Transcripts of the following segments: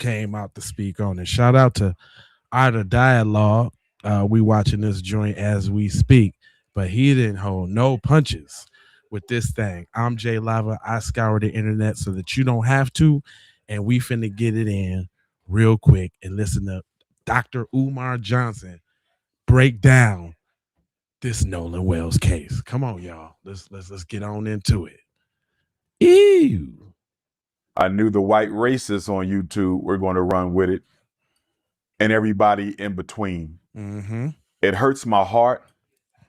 came out to speak on it. Shout out to Art of Dialogue. We watching this joint as we speak, but he didn't hold no punches with this thing. I'm Jay Lava. I scour the internet so that you don't have to, and we finna get it in real quick and listen to Dr. Umar Johnson break down this Nolan Wells case. Come on, y'all. Let's get on into it. Ew. I knew the white racists on YouTube were going to run with it, and everybody in between. Mm-hmm. It hurts my heart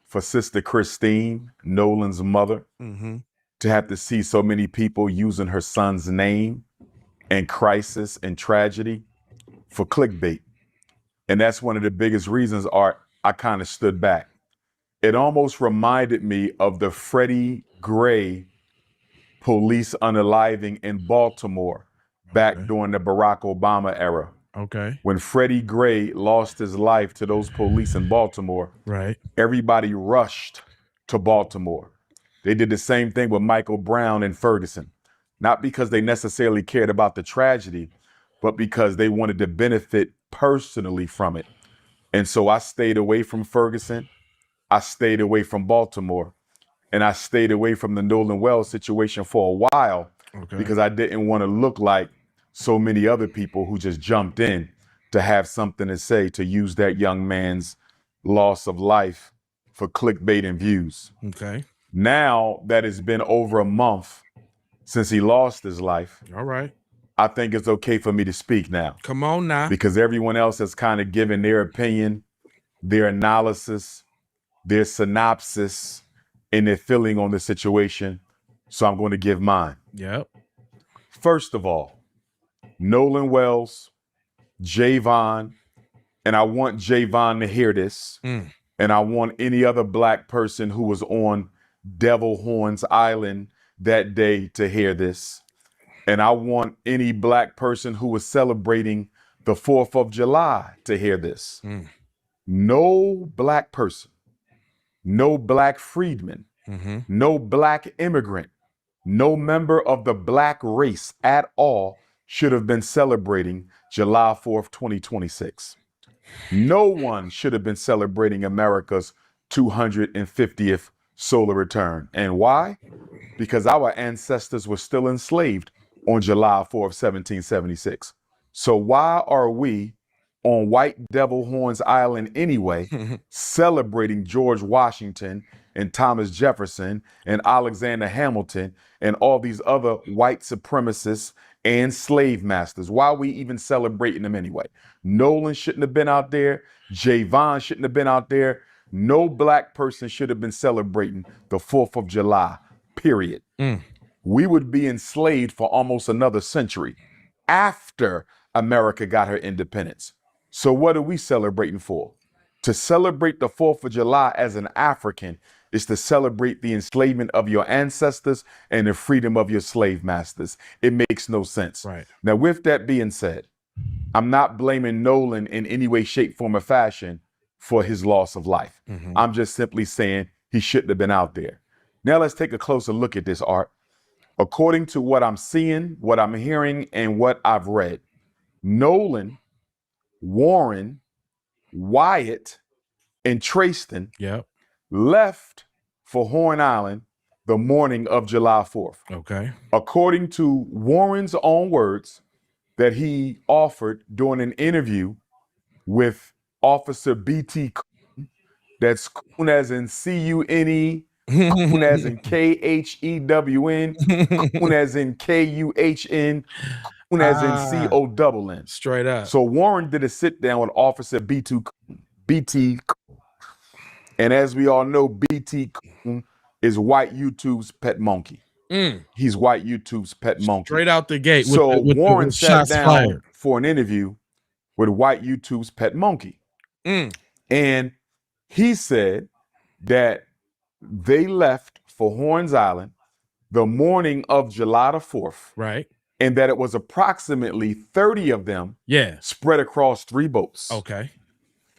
for Sister Christine, Nolan's mother, to have to see so many people using her son's name and crisis and tragedy for clickbait. And that's one of the biggest reasons, Art, I kind of stood back. It almost reminded me of the Freddie Gray police unaliving in Baltimore back during the Barack Obama era. Okay. When Freddie Gray lost his life to those police in Baltimore, Right. everybody rushed to Baltimore. They did the same thing with Michael Brown in Ferguson, not because they necessarily cared about the tragedy, but because they wanted to benefit personally from it. And so I stayed away from Ferguson. I stayed away from Baltimore. And I stayed away from the Nolan Wells situation for a while because I didn't want to look like so many other people who just jumped in to have something to say, to use that young man's loss of life for clickbait and views. Okay. Now that it's been over a month since he lost his life, All right. I think it's okay for me to speak now. Come on now. Because everyone else has kind of given their opinion, their analysis, their synopsis, and their feeling on the situation. So I'm going to give mine. Yep. First of all, Nolan Wells, Javon, and I want Javon to hear this, and I want any other black person who was on Devil Horns Island that day to hear this. And I want any black person who was celebrating the 4th of July to hear this. No black person, no black freedman, no black immigrant, no member of the black race at all should have been celebrating July 4th, 2026. No one should have been celebrating America's 250th solar return. And why? Because our ancestors were still enslaved on July 4th, 1776. So why are we on White Devil Horns Island anyway, celebrating George Washington and Thomas Jefferson and Alexander Hamilton and all these other white supremacists and slave masters? Why are we even celebrating them anyway? Nolan shouldn't have been out there. Javon shouldn't have been out there. No black person should have been celebrating the 4th of July, period. We would be enslaved for almost another century after America got her independence. So what are we celebrating for? To celebrate the 4th of July as an African is to celebrate the enslavement of your ancestors and the freedom of your slave masters. It makes no sense. Right. Now, with that being said, I'm not blaming Nolan in any way, shape, form, or fashion for his loss of life. I'm just simply saying he shouldn't have been out there. Now let's take a closer look at this, Art. According to what I'm seeing, what I'm hearing, and what I've read, Nolan, Warren, Wyatt, and Trayston left for Horn Island the morning of July 4th. Okay. According to Warren's own words that he offered during an interview with Officer B.T. Coon, that's Coon as in C-U-N-E, Coon as in K-H-E-W-N, Coon as in K-U-H-N, Coon as in C-O-N-N. Straight up. So Warren did a sit down with Officer B.T. Coon. And as we all know, B.T. Coon is white YouTube's pet monkey. He's white YouTube's pet monkey. Straight out the gate. So Warren sat down fired for an interview with white YouTube's pet monkey. And he said that they left for Horns Island the morning of July the 4th. Right. And that it was approximately 30 of them spread across 3 boats. Okay.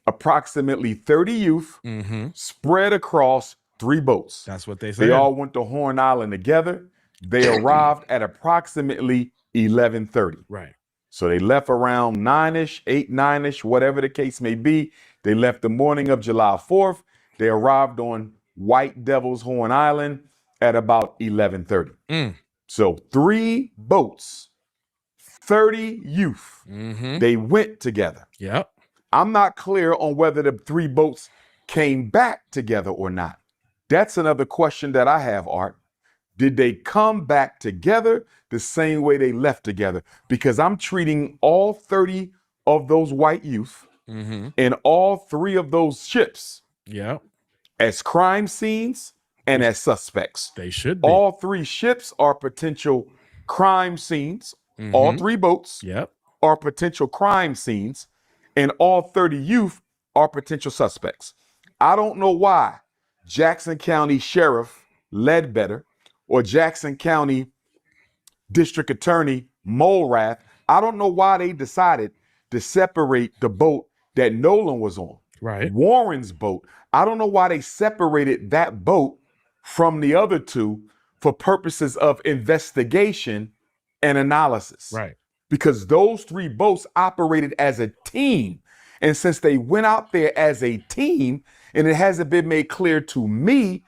Approximately 30 youth spread across 3 boats. That's what they said. They all went to Horn Island together. They arrived at approximately 11:30. Right. So they left around 9-ish, 8, 9-ish, whatever the case may be. They left the morning of July 4th. They arrived on White Devil's Horn Island at about 11:30. So 3 boats, 30 youth. They went together. Yep. I'm not clear on whether the 3 boats came back together or not. That's another question that I have, Art. Did they come back together the same way they left together? Because I'm treating all 30 of those white youth and all 3 of those ships as crime scenes and as suspects. They should be. All 3 ships are potential crime scenes. All 3 boats are potential crime scenes, and all 30 youth are potential suspects. I don't know why Jackson County Sheriff Ledbetter or Jackson County District Attorney Mulrath, I don't know why they decided to separate the boat that Nolan was on. Right. Warren's boat. I don't know why they separated that boat from the other 2 for purposes of investigation and analysis. Right. Because those 3 boats operated as a team. And since they went out there as a team, and it hasn't been made clear to me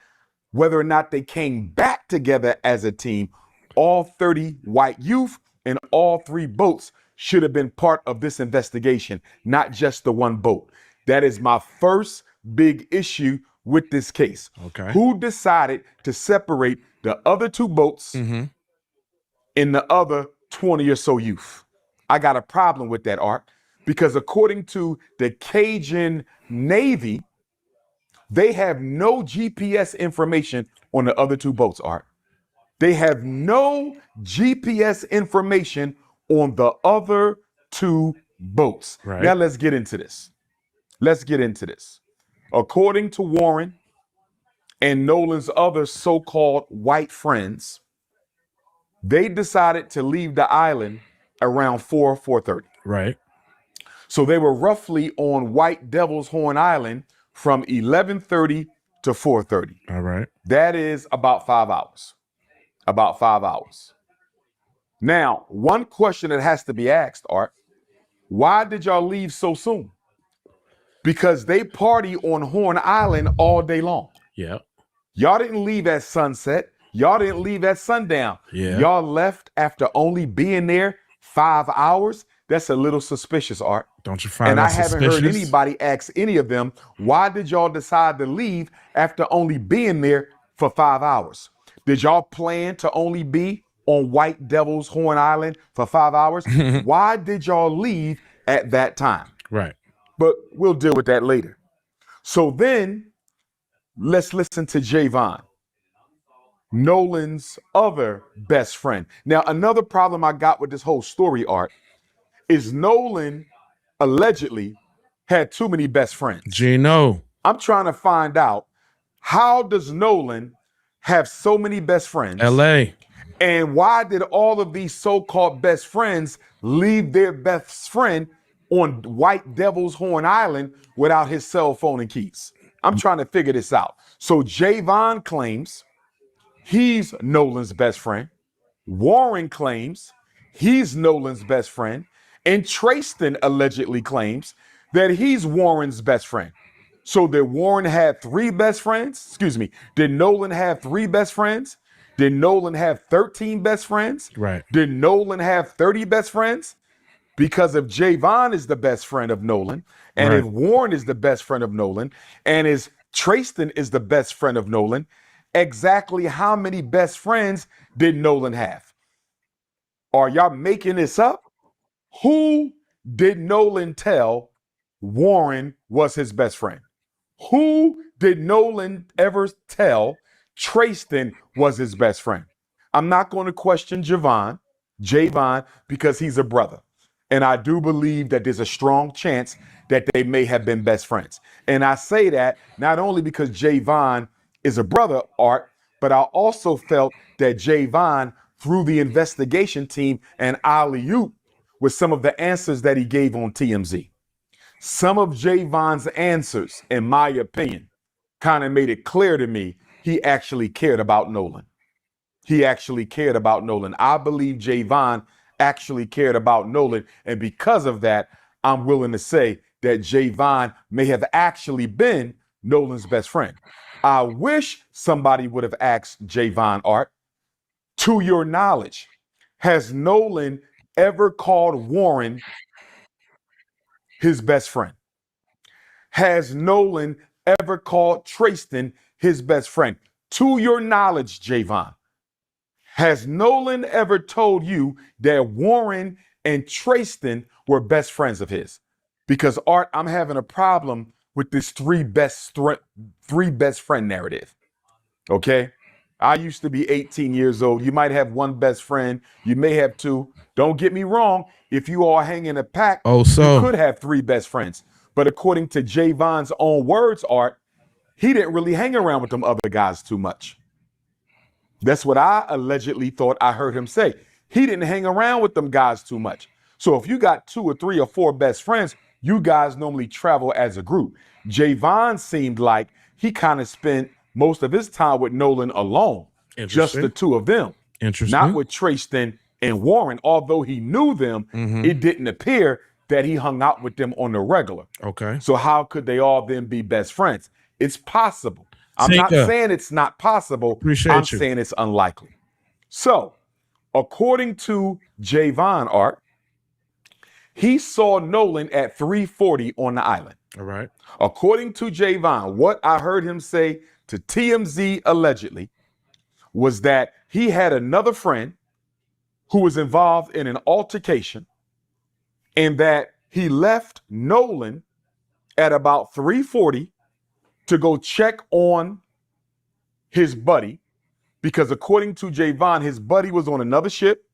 whether or not they came back together as a team, all 30 white youth and all 3 boats should have been part of this investigation, not just the 1 boat. That is my first big issue with this case. Okay. Who decided to separate the other 2 boats and the other 20 or so youth? I got a problem with that, Art, because according to the Cajun Navy, they have no GPS information on the other 2 boats, Art. They have no GPS information on the other 2 boats. Right. Now let's get into this. According to Warren and Nolan's other so-called white friends, they decided to leave the island around 4:30. Right. So they were roughly on White Devil's Horn Island from 11:30 to 4:30. All right. That is about 5 hours. About 5 hours. Now, one question that has to be asked, Art, why did y'all leave so soon? Because they party on Horn Island all day long. Yeah. Y'all didn't leave at sunset. Y'all didn't leave at sundown. Yeah. Y'all left after only being there 5 hours. That's a little suspicious, Art. Don't you find And that I haven't suspicious? heard anybody ask any of them, why did y'all decide to leave after only being there for 5 hours? Did y'all plan to only be on White Devil's Horn Island for 5 hours? Why did y'all leave at that time? Right. But we'll deal with that later. So then let's listen to Javon, Nolan's other best friend. Now, another problem I got with this whole story, Art, is Nolan allegedly had too many best friends. Gino. I'm trying to find out, how does Nolan have so many best friends? LA. And why did all of these so-called best friends leave their best friend on White Devil's Horn Island without his cell phone and keys? I'm trying to figure this out. So Javon claims he's Nolan's best friend. Warren claims he's Nolan's best friend. And Trayston allegedly claims that he's Warren's best friend. So did Warren have 3 best friends? Excuse me. Did Nolan have 3 best friends? Did Nolan have 13 best friends? Right. Did Nolan have 30 best friends? Because if Javon is the best friend of Nolan, and if Warren is the best friend of Nolan, and if Trayston is the best friend of Nolan, exactly how many best friends did Nolan have? Are y'all making this up? Who did Nolan tell Warren was his best friend? Who did Nolan ever tell Trayston was his best friend? I'm not going to question Javon, because he's a brother. And I do believe that there's a strong chance that they may have been best friends. And I say that not only because Javon is a brother, Art, but I also felt that Javon, through the investigation team and alley-oop, with some of the answers that he gave on TMZ. Some of Javon's answers, in my opinion, kind of made it clear to me he actually cared about Nolan. He actually cared about Nolan. I believe Javon actually cared about Nolan. And because of that, I'm willing to say that Javon may have actually been Nolan's best friend. I wish somebody would have asked Javon, Art, to your knowledge, has Nolan ever called Warren his best friend? Has Nolan ever called Tristan his best friend? To your knowledge, Javon, has Nolan ever told you that Warren and Tristan were best friends of his? Because, Art, I'm having a problem with this three best friend narrative. Okay? I used to be 18 years old. You might have one best friend. You may have two. Don't get me wrong. If you all hang in a pack, you could have three best friends. But according to Javon's own words, Art, he didn't really hang around with them other guys too much. That's what I allegedly thought I heard him say. He didn't hang around with them guys too much. So if you got 2 or 3 or 4 best friends, you guys normally travel as a group. Javon seemed like he kind of spent most of his time with Nolan alone, just the two of them, not with Tristan and Warren. Although he knew them, it didn't appear that he hung out with them on the regular. Okay. So how could they all then be best friends? It's possible. I'm not saying it's not possible. I'm saying it's unlikely. So, according to Javon, Art, he saw Nolan at 3:40 on the island. All right. According to Javon, what I heard him say to TMZ allegedly was that he had another friend who was involved in an altercation and that he left Nolan at about 3:40 to go check on his buddy, because according to Javon, his buddy was on another ship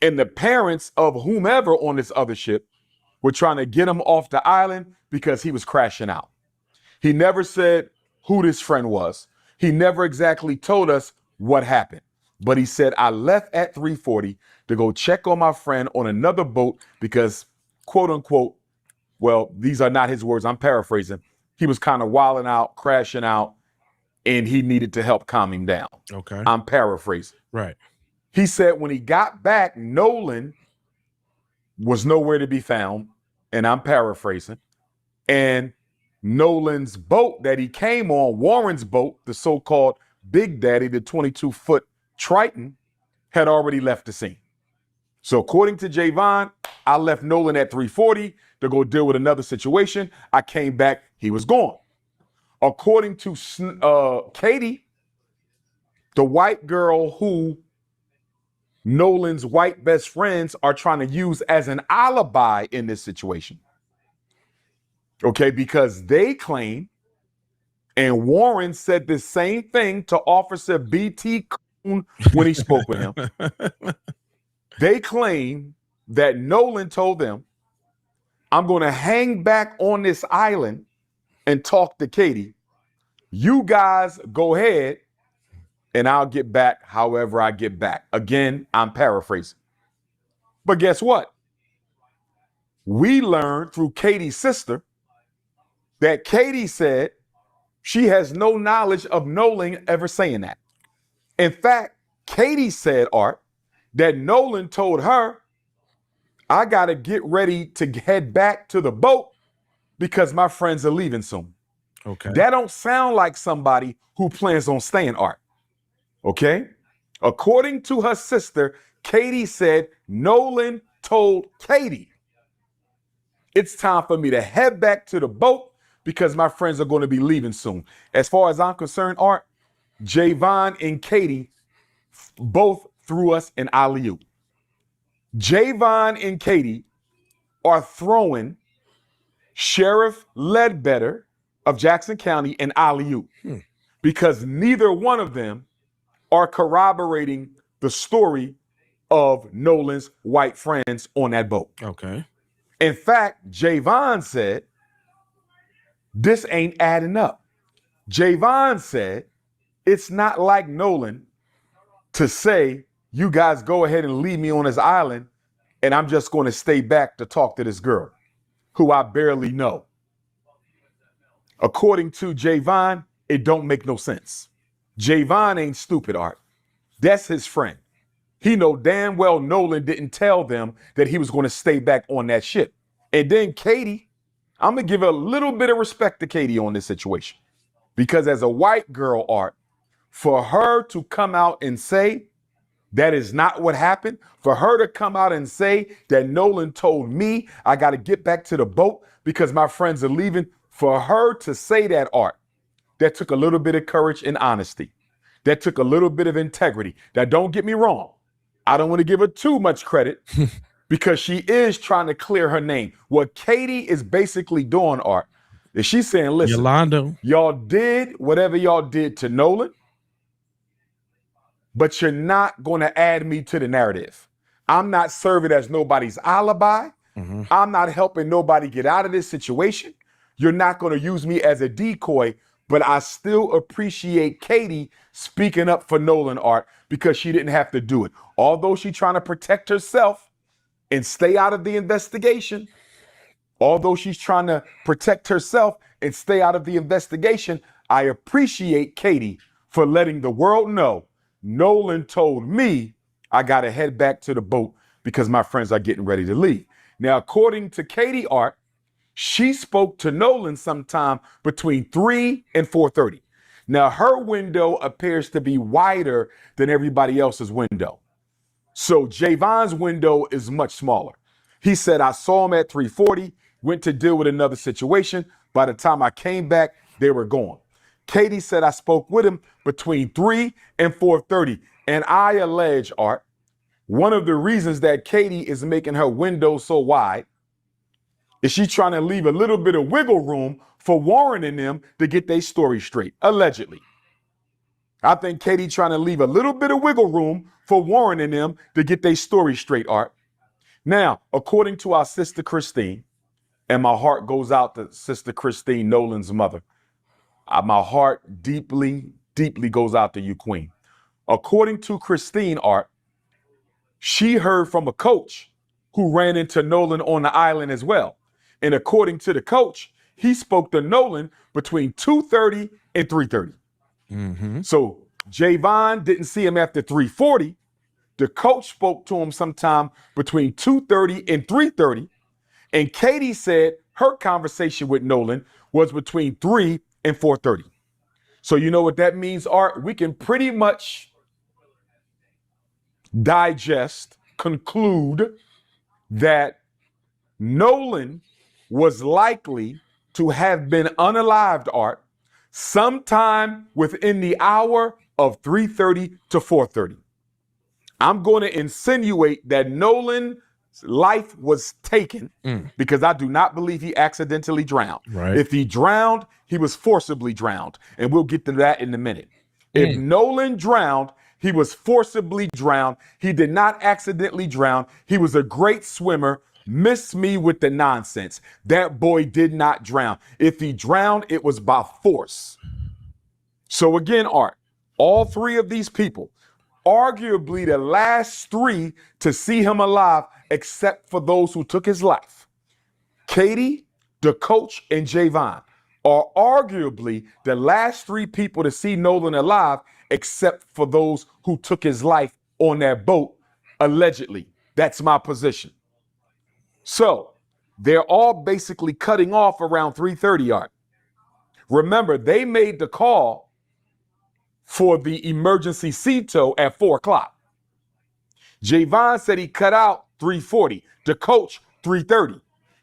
and the parents of whomever on this other ship were trying to get him off the island because he was crashing out. He never said who this friend was. He never exactly told us what happened, but he said, I left at 3:40 to go check on my friend on another boat because, quote unquote, well, these are not his words, I'm paraphrasing, he was kind of wilding out, crashing out, and he needed to help calm him down. Okay. I'm paraphrasing. Right. He said when he got back, Nolan was nowhere to be found, and I'm paraphrasing. And Nolan's boat that he came on, Warren's boat, the so-called Big Daddy, the 22-foot Triton, had already left the scene. So according to Javon, I left Nolan at 3:40 to go deal with another situation. I came back, he was gone. According to Katie, the white girl who Nolan's white best friends are trying to use as an alibi in this situation. Okay, because they claim, and Warren said the same thing to Officer B.T. Coon when he spoke with him. They claim that Nolan told them, I'm going to hang back on this island and talk to Katie. You guys go ahead and I'll get back however I get back. Again, I'm paraphrasing. But guess what? We learned through Katie's sister that Katie said she has no knowledge of Nolan ever saying that. In fact, Katie said, Art, that Nolan told her, I got to get ready to head back to the boat because my friends are leaving soon. Okay. That don't sound like somebody who plans on staying, Art. Okay? According to her sister, Katie said Nolan told Katie, it's time for me to head back to the boat because my friends are going to be leaving soon. As far as I'm concerned, Art, Javon and Katie both threw us an alley-oop. Javon and Katie are throwing Sheriff Ledbetter of Jackson County an alley-oop because neither one of them are corroborating the story of Nolan's white friends on that boat. Okay. In fact, Javon said, this ain't adding up. Javon said, it's not like Nolan to say, you guys go ahead and leave me on this island and I'm just going to stay back to talk to this girl who I barely know. According to Javon, it don't make no sense. Javon ain't stupid, Art. That's his friend. he know damn well Nolan didn't tell them that he was going to stay back on that ship. And then Katie, I'm going to give a little bit of respect to Katie on this situation. Because as a white girl, Art, for her to come out and say that is not what happened, for her to come out and say that Nolan told me I got to get back to the boat because my friends are leaving, for her to say that, Art, that took a little bit of courage and honesty. That took a little bit of integrity. Now, don't get me wrong. I don't want to give her too much credit because she is trying to clear her name. What Katie is basically doing, Art, is she's saying, listen, Yolanda, y'all did whatever y'all did to Nolan, but you're not going to add me to the narrative. I'm not serving as nobody's alibi. Mm-hmm. I'm not helping nobody get out of this situation. You're not going to use me as a decoy, but I still appreciate Katie speaking up for Nolan, Art, because she didn't have to do it. Although she's trying to protect herself and stay out of the investigation, I appreciate Katie for letting the world know Nolan told me I got to head back to the boat because my friends are getting ready to leave. Now, according to Katie, Art, she spoke to Nolan sometime between 3 and 4:30. Now, her window appears to be wider than everybody else's window. So Javon's window is much smaller. He said, I saw him at 3:40, went to deal with another situation. By the time I came back, they were gone. Katie said I spoke with him between 3 and 4:30. And I allege, Art, one of the reasons that Katie is making her window so wide is she trying to leave a little bit of wiggle room for Warren and them to get their story straight, allegedly. I think Katie trying to leave a little bit of wiggle room for Warren and them to get their story straight, Art. Now, according to our sister Christine, and my heart goes out to Sister Christine, Nolan's mother. My heart deeply, deeply goes out to you, Queen. According to Christine, Art, she heard from a coach who ran into Nolan on the island as well. And according to the coach, he spoke to Nolan between 2:30 and 3:30. Mm-hmm. So Javon didn't see him after 3:40. The coach spoke to him sometime between 2:30 and 3:30. And Katie said her conversation with Nolan was between 3 and 4:30. So you know what that means, Art? We can pretty much conclude that Nolan was likely to have been unalived, Art, sometime within the hour of 3:30 to 4:30. I'm going to insinuate that Nolan's life was taken because I do not believe he accidentally drowned. Right. If he drowned, he was forcibly drowned. And we'll get to that in a minute. If Nolan drowned, he was forcibly drowned. He did not accidentally drown. He was a great swimmer. Miss me with the nonsense. That boy did not drown. If he drowned, it was by force. So again, Art, all three of these people, arguably the last three to see him alive, except for those who took his life, Katie, the coach, and Javon, are arguably the last three people to see Nolan alive, except for those who took his life on that boat, allegedly. That's my position. So they're all basically cutting off around 3:30, Art. Remember, they made the call for the emergency sea tow at 4 o'clock. Javon said he cut out 3:40. The coach, 3:30.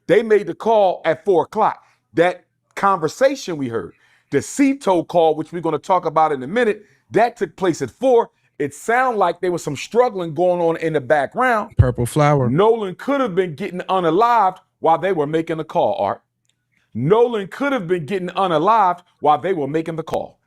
They made the call at 4 o'clock. That conversation we heard, the sea tow call, which we're going to talk about in a minute, that took place at 4. It sounded like there was some struggling going on in the background. Purple flower. Nolan could have been getting unalived while they were making the call, Art. Nolan could have been getting unalived while they were making the call.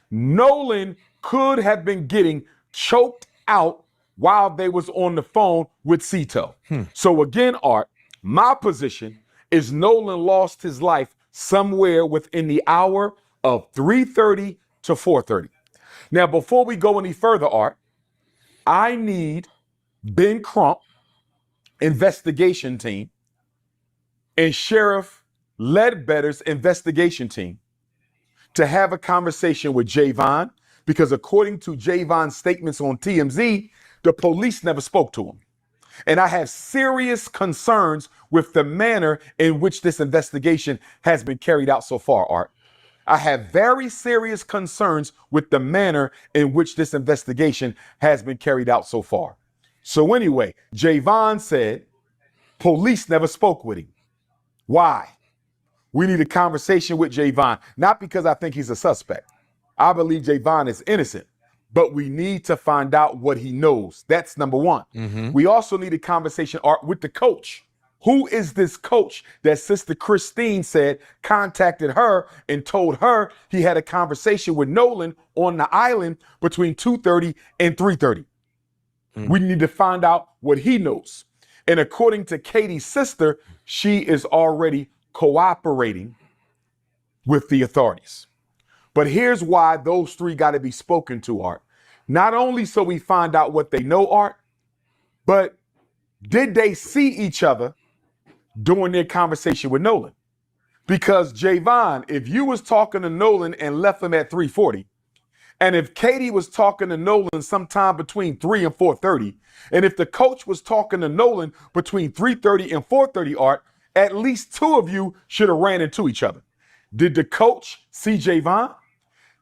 Nolan could have been getting choked out while they was on the phone with Cito. So again, Art, my position is Nolan lost his life somewhere within the hour of 3:30 to 4:30. Now, before we go any further, Art, I need Ben Crump investigation team and Sheriff Ledbetter's investigation team to have a conversation with Javon, because according to Javon's statements on TMZ, The police never spoke to him. And I have serious concerns with the manner in which this investigation has been carried out so far, Art. I have very serious concerns with the manner in which this investigation has been carried out so far. So anyway, Javon said police never spoke with him. Why? We need a conversation with Javon, not because I think he's a suspect. I believe Javon is innocent, but we need to find out what he knows. That's number one. We also need a conversation with the coach. Who is this coach that Sister Christine said contacted her and told her he had a conversation with Nolan on the island between 2:30 and 3:30? We need to find out what he knows. And according to Katie's sister, she is already cooperating with the authorities. But here's why those three got to be spoken to, Art. Not only so we find out what they know, Art, but did they see each other during their conversation with Nolan? Because Javon, if you was talking to Nolan and left him at 3:40, and if Katie was talking to Nolan sometime between 3 and 4:30, and if the coach was talking to Nolan between 3:30 and 4:30, Art, at least two of you should have ran into each other. Did the coach see Javon?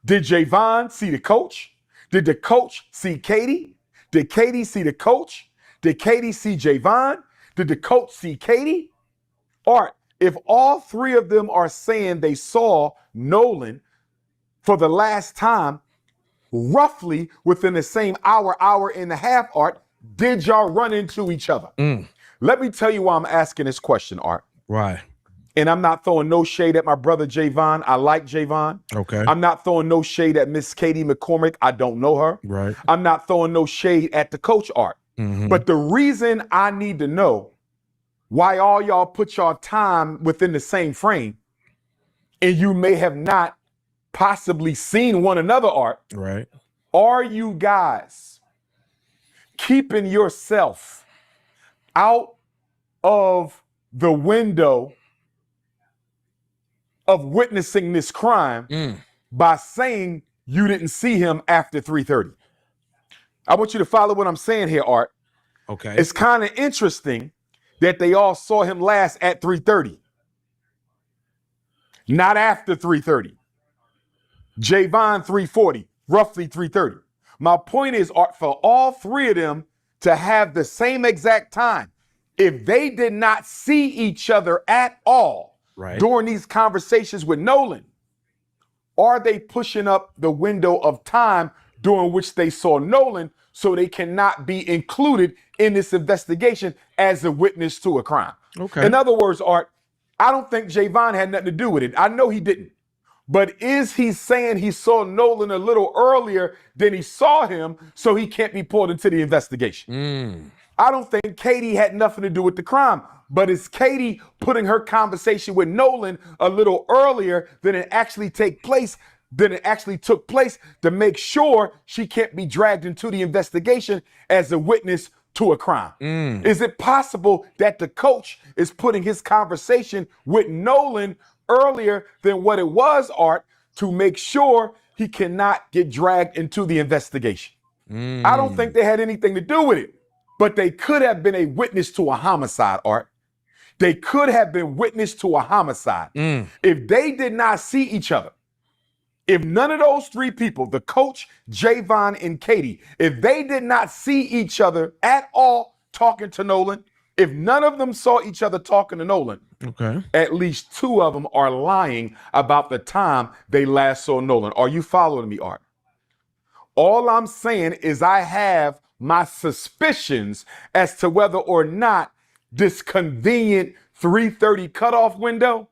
Did Javon see the coach? Did the coach see Katie? Did Katie see the coach? Did Katie see Javon? Did the coach see Katie? Art, if all three of them are saying they saw Nolan for the last time, roughly within the same hour, hour and a half, Art, did y'all run into each other? Let me tell you why I'm asking this question, Art. Why? And I'm not throwing no shade at my brother Javon. I like Javon. Okay. I'm not throwing no shade at Miss Katie McCormick. I don't know her. Right. I'm not throwing no shade at the coach, Art. But the reason I need to know why all y'all put y'all time within the same frame and you may have not possibly seen one another, Art. Right. Are you guys keeping yourself out of the window of witnessing this crime by saying you didn't see him after 3:30? I want you to follow what I'm saying here, Art. Okay. It's kind of interesting that they all saw him last at 3:30, not after 3:30. Javon 3:40, roughly 3:30. My point is, Art, for all three of them to have the same exact time, if they did not see each other at all during these conversations with Nolan, are they pushing up the window of time during which they saw Nolan so they cannot be included in this investigation as a witness to a crime? Okay. In other words, Art, I don't think Javon had nothing to do with it. I know he didn't. But is he saying he saw Nolan a little earlier than he saw him so he can't be pulled into the investigation? I don't think Katie had nothing to do with the crime, but is Katie putting her conversation with Nolan a little earlier than it actually took place to make sure she can't be dragged into the investigation as a witness to a crime? Is it possible that the coach is putting his conversation with Nolan earlier than what it was, Art, to make sure he cannot get dragged into the investigation? I don't think they had anything to do with it, but they could have been a witness to a homicide, Art. They could have been witness to a homicide. If they did not see each other, if none of those three people, the coach, Javon, and Katie, if they did not see each other at all talking to Nolan, if none of them saw each other talking to Nolan, at least two of them are lying about the time they last saw Nolan. Are you following me, Art? All I'm saying is I have my suspicions as to whether or not this convenient 3:30 cutoff window,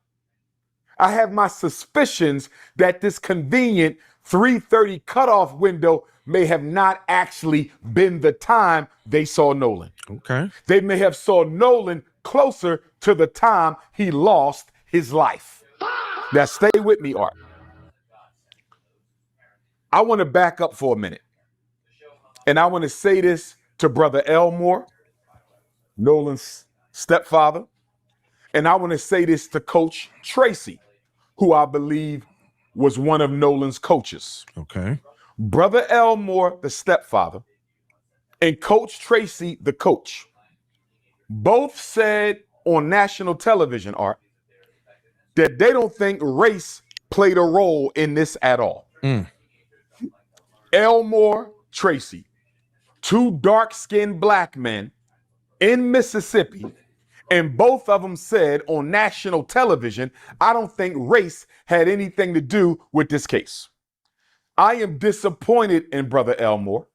I have my suspicions that this convenient 3:30 cutoff window may have not actually been the time they saw Nolan. Okay. They may have saw Nolan closer to the time he lost his life. Now stay with me, Art. I want to back up for a minute. And I want to say this to Brother Elmore, Nolan's stepfather. And I want to say this to Coach Tracy, who I believe was one of Nolan's coaches. Okay. Brother Elmore, the stepfather, and Coach Tracy, the coach, both said on national television, Art, that they don't think race played a role in this at all. Elmore, Tracy, two dark-skinned black men in Mississippi, and both of them said on national television, I don't think race had anything to do with this case. I am disappointed in Brother Elmore.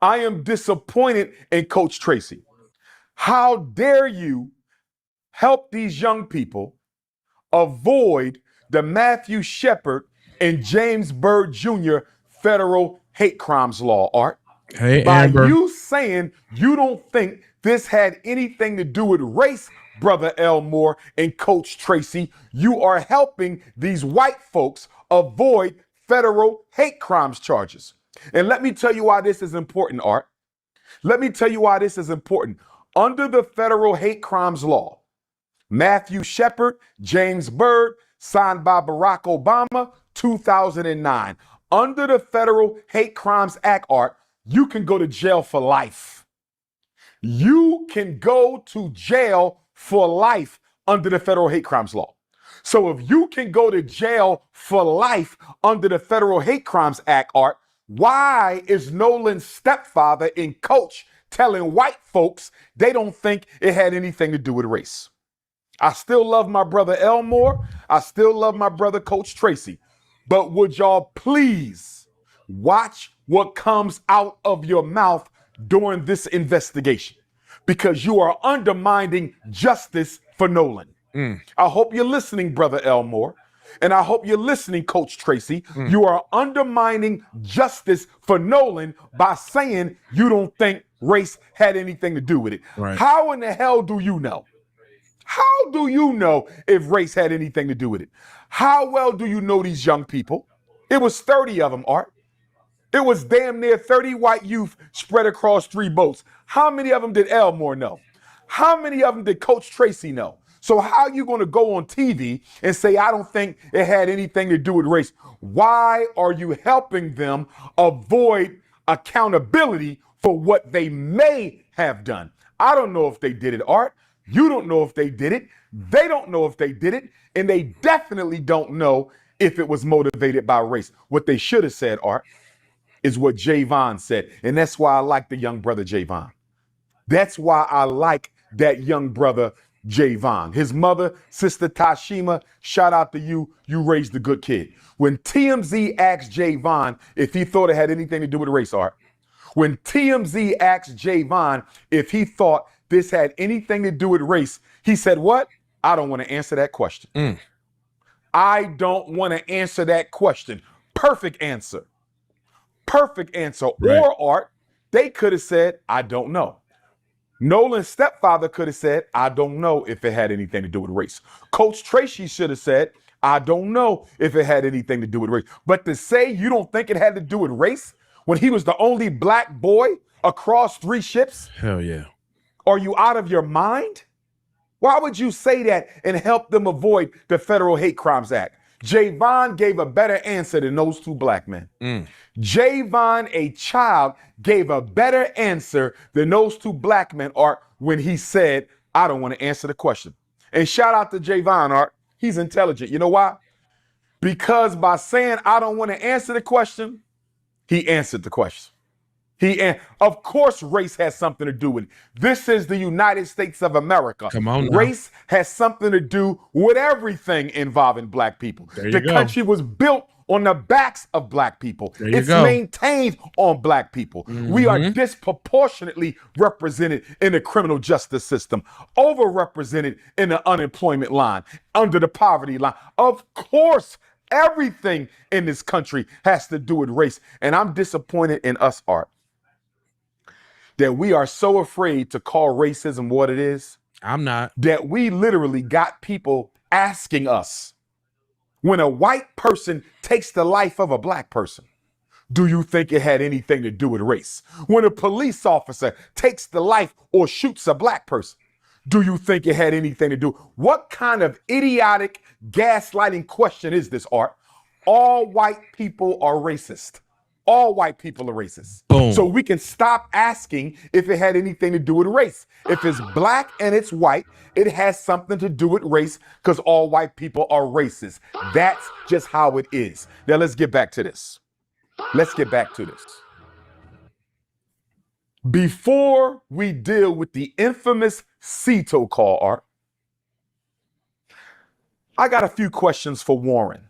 I am disappointed in Coach Tracy. How dare you help these young people avoid the Matthew Shepard and James Byrd Jr. federal hate crimes law, Art? Hey, By Amber. you saying you don't think this had anything to do with race, Brother Elmore and Coach Tracy, you are helping these white folks avoid federal hate crimes charges. And let me tell you why this is important, Art. Let me tell you why this is important. Under the federal hate crimes law, Matthew Shepard, James Byrd, signed by Barack Obama, 2009. Under the Federal Hate Crimes Act, Art, you can go to jail for life. You can go to jail for life under the Federal Hate Crimes law. So if you can go to jail for life under the Federal Hate Crimes Act, Art, why is Nolan's stepfather and coach telling white folks they don't think it had anything to do with race? I still love my brother Elmore. I still love my brother Coach Tracy. But would y'all please watch what comes out of your mouth during this investigation? Because you are undermining justice for Nolan. I hope you're listening, Brother Elmore. And I hope you're listening, Coach Tracy. You are undermining justice for Nolan by saying you don't think race had anything to do with it. Right. How in the hell do you know? How do you know if race had anything to do with it? How well do you know these young people? It was 30 of them, Art. It was damn near 30 white youth spread across 3 boats. How many of them did Elmore know? How many of them did Coach Tracy know? So how are you going to go on TV and say, I don't think it had anything to do with race? Why are you helping them avoid accountability for what they may have done? I don't know if they did it, Art. You don't know if they did it. They don't know if they did it. And they definitely don't know if it was motivated by race. What they should have said, Art, is what Javon said. And that's why I like the young brother Javon. That's why I like that young brother Javon. His mother, Sister Tashima, shout out to you. You raised a good kid. When TMZ asked Javon if he thought it had anything to do with race, Art, when TMZ asked Javon if he thought this had anything to do with race, he said, what? I don't want to answer that question. I don't want to answer that question. Perfect answer. Perfect answer. Right. Or, Art, they could have said, I don't know. Nolan's stepfather could have said, I don't know if it had anything to do with race. Coach Tracy should have said, I don't know if it had anything to do with race. But to say you don't think it had to do with race when he was the only black boy across 3 ships? Hell yeah. Are you out of your mind? Why would you say that and help them avoid the Federal Hate Crimes Act? Javon gave a better answer than those 2 black men. Javon, a child, gave a better answer than those 2 black men, Art, when he said, I don't want to answer the question. And shout out to Javon, Art. He's intelligent. You know why? Because by saying, I don't want to answer the question, he answered the question. Of course, race has something to do with it. This is the United States of America. Come on now. Race has something to do with everything involving black people. The country was built on the backs of black people. It's maintained on black people. We are disproportionately represented in the criminal justice system, overrepresented in the unemployment line, under the poverty line. Of course, everything in this country has to do with race. And I'm disappointed in us, Art, that we are so afraid to call racism what it is. I'm not. That we literally got people asking us, when a white person takes the life of a black person, do you think it had anything to do with race? When a police officer takes the life or shoots a black person, do you think it had anything to do? What kind of idiotic gaslighting question is this, Art? All white people are racist. all white people are racist. Boom. So we can stop asking if it had anything to do with race. If it's black and it's white, it has something to do with race because all white people are racist. That's just how it is. Now let's get back to this. Before we deal with the infamous Cito call, Art, I got a few questions for Warren.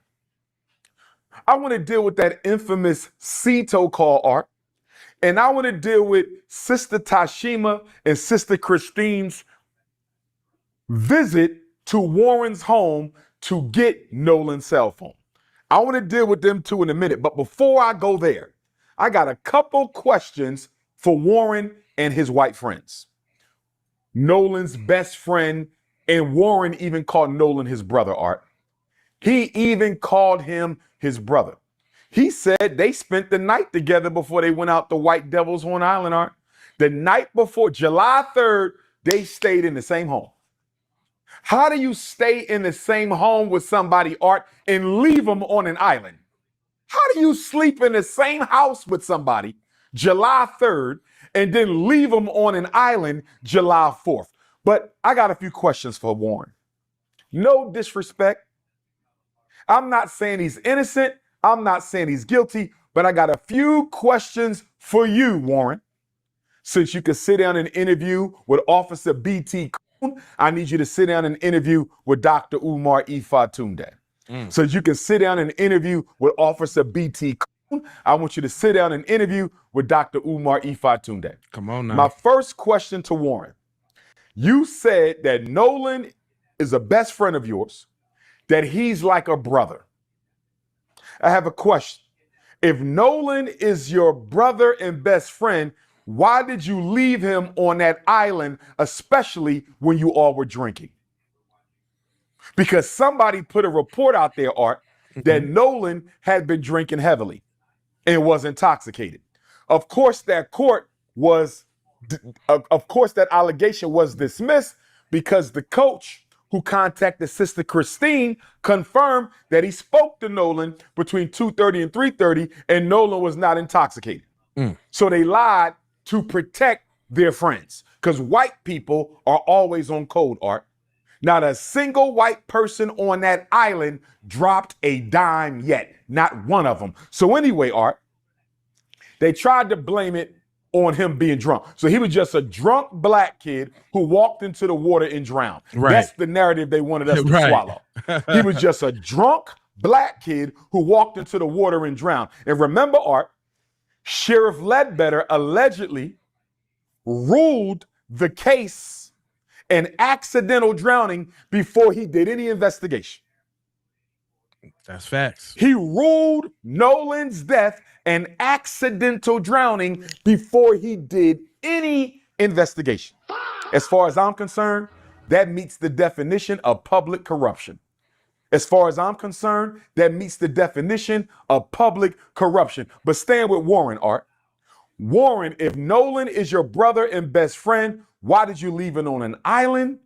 I want to deal with that infamous Cito call, Art, and I want to deal with Sister Tashima and Sister Christine's visit to Warren's home to get Nolan's cell phone. I want to deal with them two in a minute, but before I go there, I got a couple questions for Warren and his white friends. Nolan's best friend, and Warren even called Nolan his brother, Art. He even called him his brother. He said they spent the night together before they went out to White Devil's Horn Island, Art. The night before, July 3rd, they stayed in the same home. How do you stay in the same home with somebody, Art, and leave them on an island? How do you sleep in the same house with somebody July 3rd and then leave them on an island July 4th? But I got a few questions for Warren. No disrespect. I'm not saying he's innocent. I'm not saying he's guilty, but I got a few questions for you, Warren. Since you could sit down and interview with Officer B.T. Coon, I need you to sit down and interview with Dr. Umar Tunde. So you can sit down and interview with Officer B.T. Coon, I want you to sit down and interview with Dr. Umar Tunde. Come on now. My first question to Warren. You said that Nolan is a best friend of yours, that he's like a brother. I have a question. If Nolan is your brother and best friend, why did you leave him on that island, especially when you all were drinking? Because somebody put a report out there, Art, that Nolan had been drinking heavily and was intoxicated. Of course, that allegation was dismissed because the coach who contacted Sister Christine confirmed that he spoke to Nolan between 2:30 and 3:30, and Nolan was not intoxicated. So they lied to protect their friends, because white people are always on code, Art. Not a single white person on that island dropped a dime yet. Not one of them. So anyway, Art, they tried to blame it on him being drunk. So he was just a drunk black kid who walked into the water and drowned. Right. That's the narrative they wanted us to swallow. He was just a drunk black kid who walked into the water and drowned. And remember, Art, Sheriff Ledbetter allegedly ruled the case an accidental drowning before he did any investigation. That's facts. He ruled Nolan's death an accidental drowning before he did any investigation. As far as I'm concerned, that meets the definition of public corruption. As far as I'm concerned, that meets the definition of public corruption. But staying with Warren, Art. Warren, if Nolan is your brother and best friend, why did you leave him on an island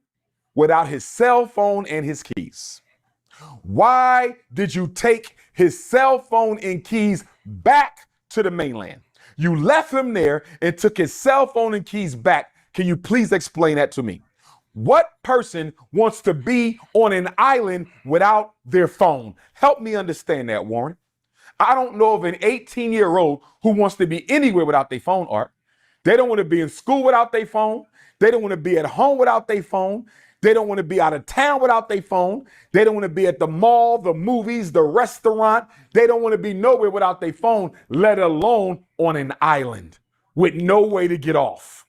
without his cell phone and his keys? Why did you take his cell phone and keys back to the mainland? You left him there and took his cell phone and keys back. Can you please explain that to me? What person wants to be on an island without their phone? Help me understand that, Warren. I don't know of an 18-year-old who wants to be anywhere without their phone, Art. They don't want to be in school without their phone. They don't want to be at home without their phone. They don't want to be out of town without their phone. They don't want to be at the mall, the movies, the restaurant. They don't want to be nowhere without their phone, let alone on an island with no way to get off.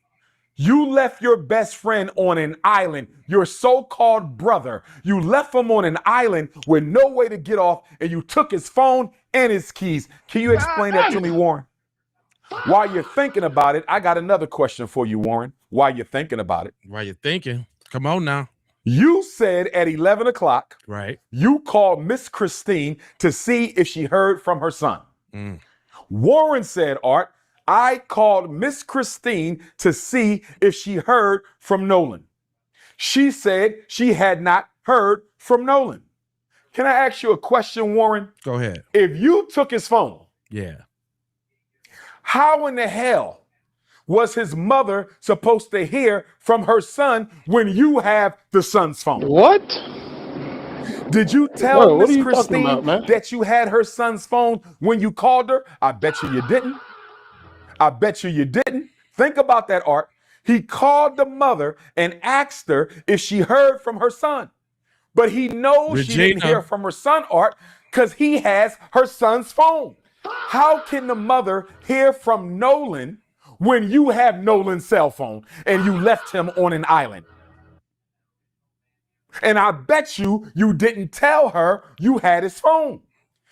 You left your best friend on an island, your so-called brother. You left him on an island with no way to get off, and you took his phone and his keys. Can you explain that to me, Warren? While you're thinking about it, I got another question for you, Warren. While you're thinking about it. While you're thinking. Come on now. You said at 11 o'clock, right, you called Miss Christine to see if she heard from her son. Warren said, Art, I called Miss Christine to see if she heard from Nolan. She said she had not heard from Nolan. Can I ask you a question, Warren? Go ahead. If you took his phone, yeah, How in the hell was his mother supposed to hear from her son when you have the son's phone? What? Did you tell Bro, what are Miss you talking Christine about, man? that you had her son's phone when you called her? I bet you didn't. I bet you didn't. Think about that, Art. He called the mother and asked her if she heard from her son. But he knows she didn't hear from her son, Art, because he has her son's phone. How can the mother hear from Nolan when you have Nolan's cell phone and you left him on an island? And I bet you didn't tell her you had his phone.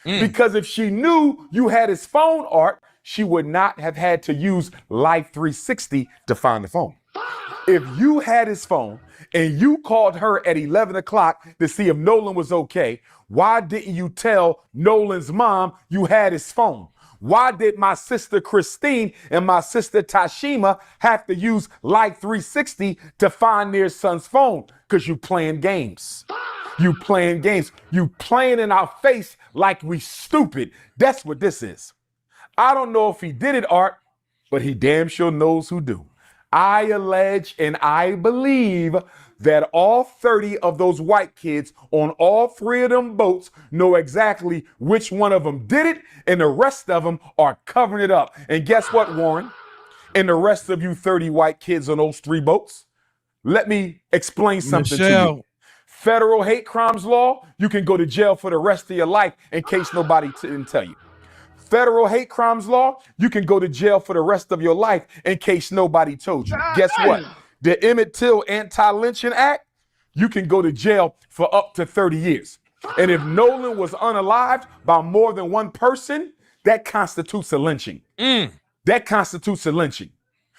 Because if she knew you had his phone, Art, she would not have had to use Life 360 to find the phone. If you had his phone and you called her at 11 o'clock to see if Nolan was okay, why didn't you tell Nolan's mom you had his phone? Why did my sister Christine and my sister Tashima have to use Life 360 to find their son's phone? Because you playing games. You playing games. You playing in our face like we stupid. That's what this is. I don't know if he did it, Art, but he damn sure knows who do. I allege and I believe that all 30 of those white kids on all 3 of them boats know exactly which one of them did it, and the rest of them are covering it up. And guess what, Warren? And the rest of you 30 white kids on those 3 boats, let me explain something to you. Federal hate crimes law, you can go to jail for the rest of your life in case nobody didn't tell you. Federal hate crimes law, you can go to jail for the rest of your life in case nobody told you. Guess what? The Emmett Till Anti-Lynching Act, you can go to jail for up to 30 years. And if Nolan was unalived by more than one person, that constitutes a lynching. That constitutes a lynching.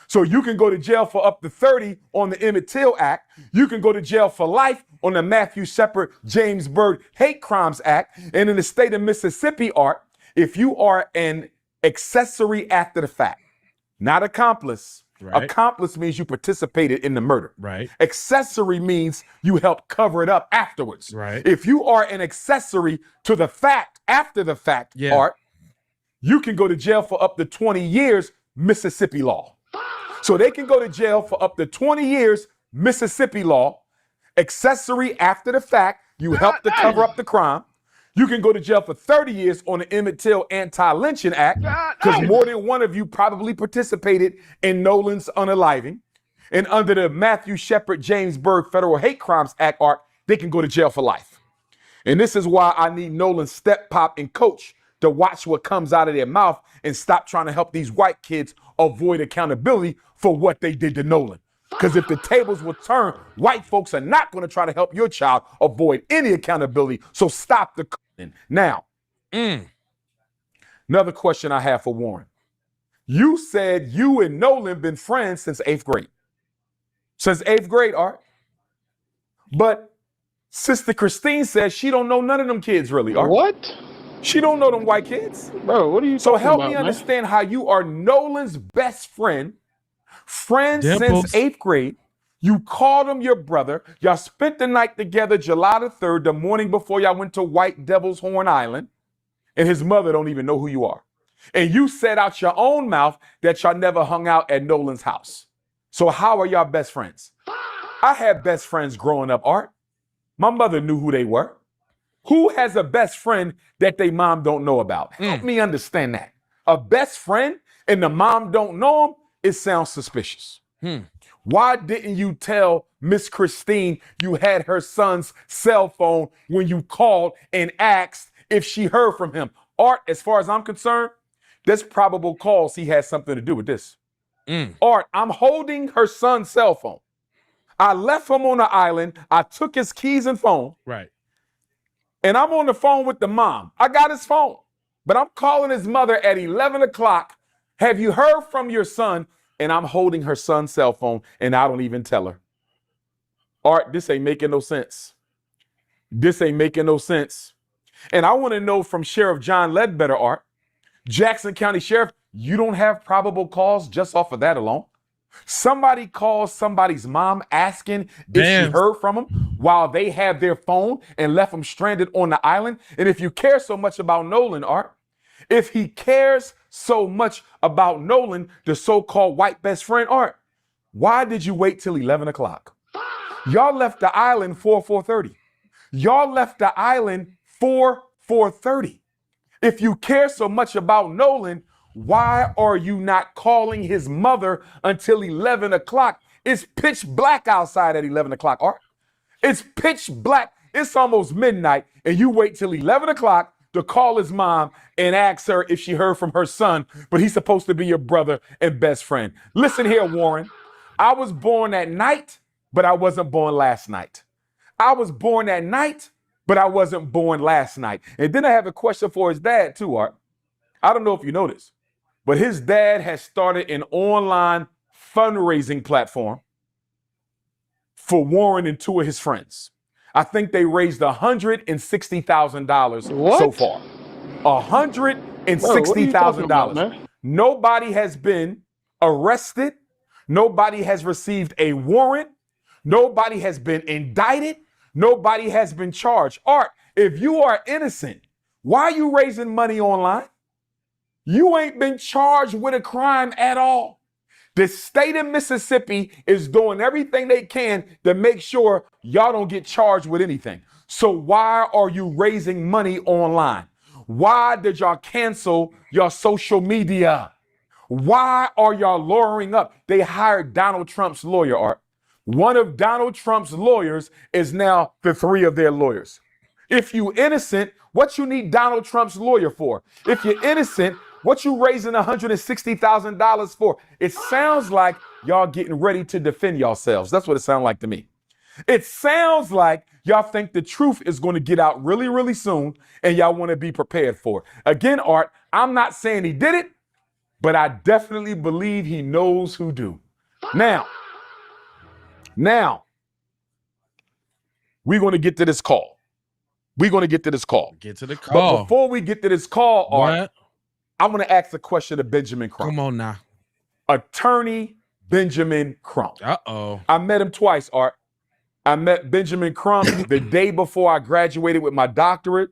So you can go to jail for up to 30 on the Emmett Till Act. You can go to jail for life on the Matthew Shepard James Byrd Hate Crimes Act. And in the state of Mississippi, Art, if you are an accessory after the fact, not accomplice. Right. Accomplice means you participated in the murder. Right. Accessory means you helped cover it up afterwards. Right. If you are an accessory to the fact after the fact, Art, you can go to jail for up to 20 years, Mississippi law. So they can go to jail for up to 20 years, Mississippi law. Accessory after the fact, you helped to cover up the crime. You can go to jail for 30 years on the Emmett Till Anti-Lynching Act because more than one of you probably participated in Nolan's unaliving. And under the Matthew Shepard James Byrd Federal Hate Crimes Act, Art, they can go to jail for life. And this is why I need Nolan's step, pop, and coach to watch what comes out of their mouth and stop trying to help these white kids avoid accountability for what they did to Nolan. Because if the tables will turn, white folks are not going to try to help your child avoid any accountability. So stop the c***ing. Now, another question I have for Warren. You said you and Nolan been friends since 8th grade. Since 8th grade, Art. But Sister Christine says she don't know none of them kids really, Art. What? She don't know them white kids. Bro, what are you So talking help about, me man? understand how you are Nolan's best friend, friends since 8th grade. You called him your brother. Y'all spent the night together July the 3rd, the morning before y'all went to White Devil's Horn Island. And his mother don't even know who you are. And you said out your own mouth that y'all never hung out at Nolan's house. So how are y'all best friends? I had best friends growing up, Art. My mother knew who they were. Who has a best friend that they mom don't know about? Help me understand that. A best friend and the mom don't know him, it sounds suspicious. Why didn't you tell Miss Christine you had her son's cell phone when you called and asked if she heard from him? Art, as far as I'm concerned, there's probable cause he has something to do with this. Art, I'm holding her son's cell phone. I left him on the island. I took his keys and phone. Right. And I'm on the phone with the mom. I got his phone, but I'm calling his mother at 11 o'clock. Have you heard from your son? And I'm holding her son's cell phone, and I don't even tell her. Art, this ain't making no sense. This ain't making no sense. And I want to know from Sheriff John Ledbetter, Art, Jackson County Sheriff, you don't have probable cause just off of that alone? Somebody calls somebody's mom asking if she heard from him while they have their phone and left them stranded on the island. And if you care so much about Nolan, Art, If he cares so much about Nolan, the so-called white best friend, Art, why did you wait till 11 o'clock? Y'all left the island 4:30. Y'all left the island 4:30. If you care so much about Nolan, why are you not calling his mother until 11 o'clock? It's pitch black outside at 11 o'clock, Art. It's pitch black. It's almost midnight, and you wait till 11 o'clock to call his mom and ask her if she heard from her son, but he's supposed to be your brother and best friend. Listen here, Warren. I was born at night, but I wasn't born last night. I was born at night, but I wasn't born last night. And then I have a question for his dad, too, Art. I don't know if you know this, but his dad has started an online fundraising platform for Warren and two of his friends. I think they raised $160,000 so far. $160,000. Nobody has been arrested. Nobody has received a warrant. Nobody has been indicted. Nobody has been charged. Art, if you are innocent, why are you raising money online? You ain't been charged with a crime at all. The state of Mississippi is doing everything they can to make sure y'all don't get charged with anything. So why are you raising money online? Why did y'all cancel your social media? Why are y'all lawyering up? They hired Donald Trump's lawyer, Art. One of Donald Trump's lawyers is now the three of their lawyers. If you innocent, what you need Donald Trump's lawyer for? If you're innocent, what you raising $160,000 for? It sounds like y'all getting ready to defend yourselves. That's what it sounds like to me. It sounds like y'all think the truth is going to get out really, really soon, and y'all want to be prepared for it. Again, Art, I'm not saying he did it, but I definitely believe he knows who do. Now, we're going to get to this call. Get to the call. But before we get to this call, Art, I'm going to ask the question of Benjamin Crump. Come on now. Attorney Benjamin Crump. Uh-oh. I met him twice, Art. I met Benjamin Crump the day before I graduated with my doctorate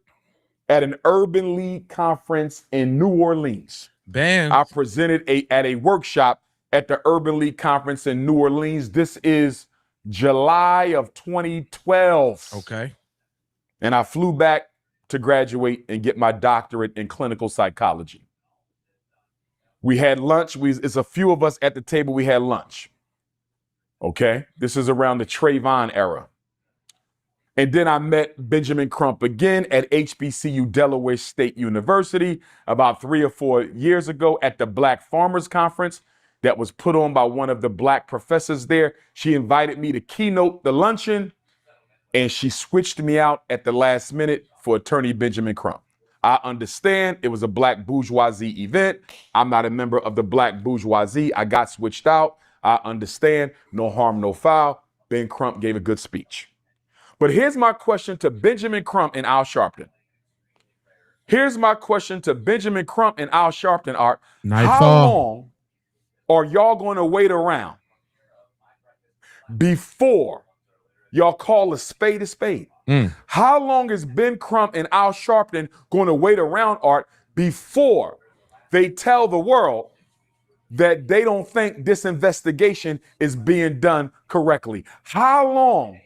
at an Urban League conference in New Orleans. Bam. I presented at a workshop at the Urban League conference in New Orleans. This is July of 2012. Okay. And I flew back to graduate and get my doctorate in clinical psychology. We had lunch. It's a few of us at the table. We had lunch. Okay. This is around the Trayvon era. And then I met Benjamin Crump again at HBCU Delaware State University about 3 or 4 years ago at the Black Farmers Conference that was put on by one of the black professors there. She invited me to keynote the luncheon, and she switched me out at the last minute for Attorney Benjamin Crump. I understand it was a black bourgeoisie event. I'm not a member of the black bourgeoisie. I got switched out. I understand. No harm, no foul. Ben Crump gave a good speech. But here's my question to Benjamin Crump and Al Sharpton. Art. Nightfall. How long are y'all going to wait around before y'all call a spade a spade? How long is Ben Crump and Al Sharpton going to wait around, Art, before they tell the world that they don't think this investigation is being done correctly? How long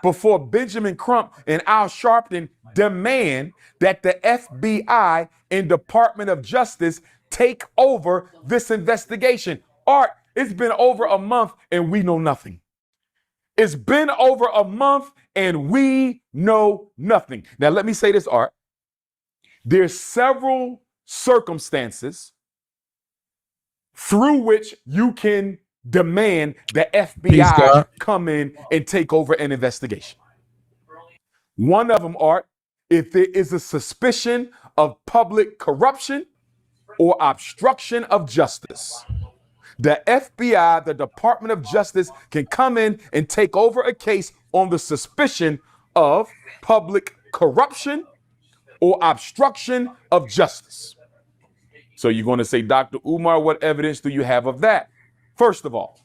before Benjamin Crump and Al Sharpton demand that the FBI and Department of Justice take over this investigation? Art, it's been over a month and we know nothing. It's been over a month and we know nothing. Now, let me say this, Art. There's several circumstances through which you can demand the FBI come in and take over an investigation. One of them, Art, if there is a suspicion of public corruption or obstruction of justice. The FBI, the Department of Justice, can come in and take over a case on the suspicion of public corruption or obstruction of justice. So you're going to say, Dr. Umar, what evidence do you have of that? First of all,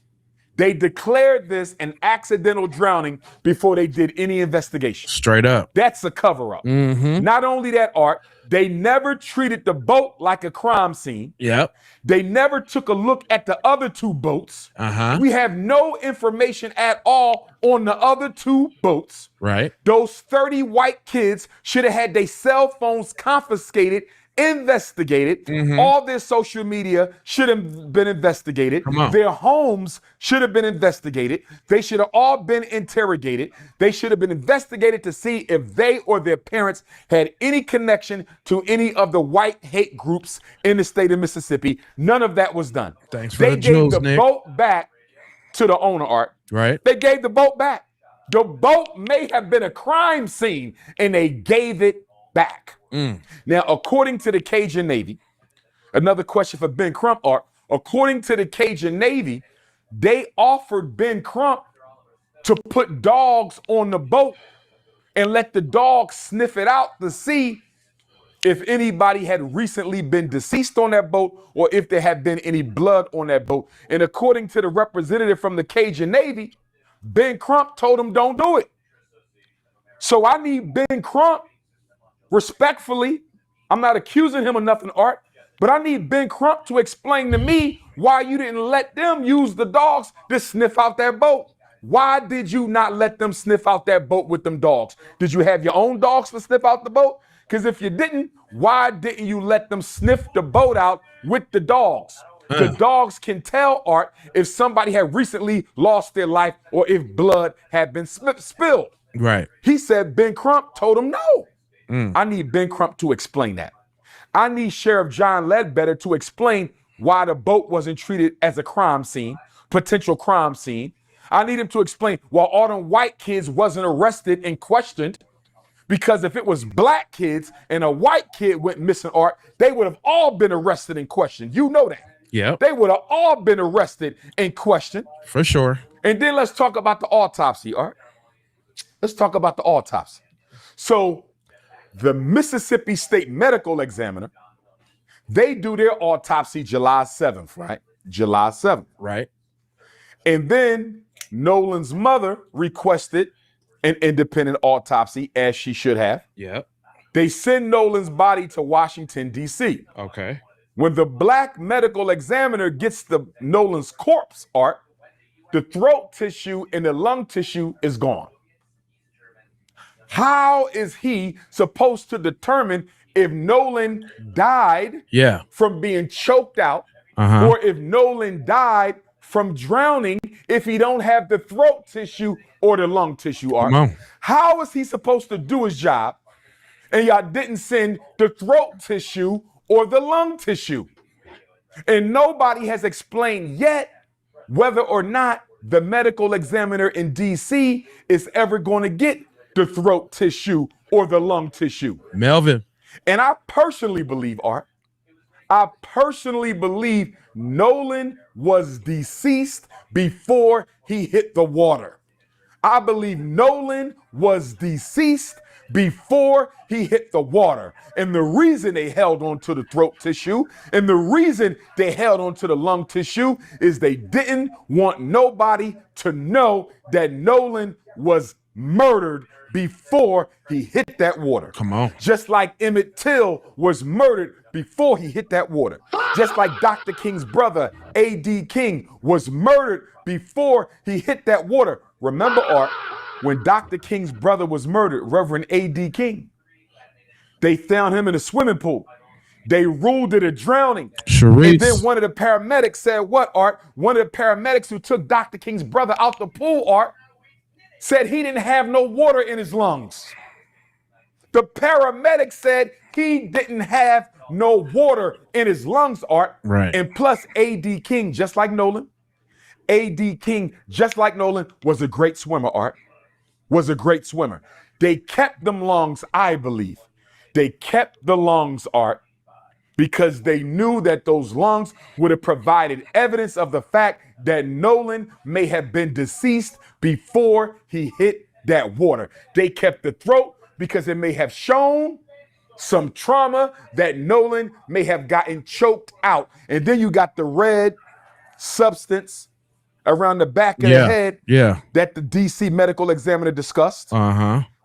They declared this an accidental drowning before they did any investigation. Straight up. That's a cover-up. Mm-hmm. Not only that, Art, they never treated the boat like a crime scene. Yep. They never took a look at the other two boats. Uh-huh. We have no information at all on the other two boats. Right. Those 30 white kids should have had their cell phones confiscated, investigated. Mm-hmm. All their social media should have been investigated. Come on. Their homes should have been investigated. They should have all been interrogated. They should have been investigated to see if they or their parents had any connection to any of the white hate groups in the state of Mississippi. None of that was done. Thanks for They the gave jewels, the Nick. boat back to the owner, Art. Right. They gave the boat back. The boat may have been a crime scene, and they gave it back. Now, according to the Cajun Navy, another question for Ben Crump, Art. According to the Cajun Navy, they offered Ben Crump to put dogs on the boat and let the dogs sniff it out to see if anybody had recently been deceased on that boat or if there had been any blood on that boat. And according to the representative from the Cajun Navy, Ben Crump told him don't do it. So I need Ben Crump, respectfully, I'm not accusing him of nothing, Art, but I need Ben Crump to explain to me why you didn't let them use the dogs to sniff out that boat. Why did you not let them sniff out that boat with them dogs? Did you have your own dogs to sniff out the boat? Because if you didn't, why didn't you let them sniff the boat out with the dogs? The dogs can tell, Art, if somebody had recently lost their life or if blood had been spilled. Right. He said Ben Crump told him no. I need Ben Crump to explain that. I need Sheriff John Ledbetter to explain why the boat wasn't treated as a crime scene, potential crime scene. I need him to explain why all them white kids wasn't arrested and questioned, because if it was black kids and a white kid went missing, Art, they would have all been arrested and questioned. You know that. Yep. They would have all been arrested and questioned. For sure. And then let's talk about the autopsy, Art. Let's talk about the autopsy. So the Mississippi State Medical Examiner, they do their autopsy July 7th, right? July 7th. Right. And then Nolan's mother requested an independent autopsy, as she should have. Yep. They send Nolan's body to Washington, D.C. Okay. When the black medical examiner gets the Nolan's corpse, Art, the throat tissue and the lung tissue is gone. How is he supposed to determine if Nolan died from being choked out or if Nolan died from drowning if he don't have the throat tissue or the lung tissue, Art? How is he supposed to do his job and y'all didn't send the throat tissue or the lung tissue? And nobody has explained yet whether or not the medical examiner in D.C. is ever going to get the throat tissue or the lung tissue. Melvin. And I personally believe, Art, I personally believe Nolan was deceased before he hit the water. I believe Nolan was deceased before he hit the water. And the reason they held on to the throat tissue and the reason they held on to the lung tissue is they didn't want nobody to know that Nolan was murdered before he hit that water. Come on. Just like Emmett Till was murdered before he hit that water. Just like Dr. King's brother, A.D. King, was murdered before he hit that water. Remember, Art, when Dr. King's brother was murdered, Reverend A.D. King, they found him in a swimming pool. They ruled it a drowning. Sharice. And then one of the paramedics said what, Art? One of the paramedics who took Dr. King's brother out the pool, Art, said he didn't have no water in his lungs. The paramedic said he didn't have no water in his lungs, Art. Right. And plus A.D. King, just like Nolan, A.D. King, just like Nolan, was a great swimmer, Art. Was a great swimmer. They kept them lungs, I believe. They kept the lungs, Art, because they knew that those lungs would have provided evidence of the fact that Nolan may have been deceased before he hit that water. They kept the throat because it may have shown some trauma that Nolan may have gotten choked out. And then you got the red substance, around the back of the head that the DC medical examiner discussed.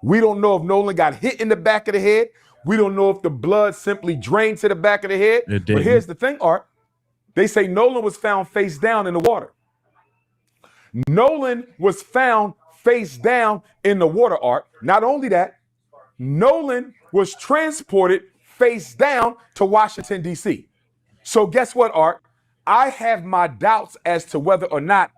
We don't know if Nolan got hit in the back of the head. We don't know if the blood simply drained to the back of the head. But here's the thing, Art. They say Nolan was found face down in the water. Nolan was found face down in the water, Art. Not only that, Nolan was transported face down to Washington, D.C. So guess what, Art? I have my doubts as to whether or not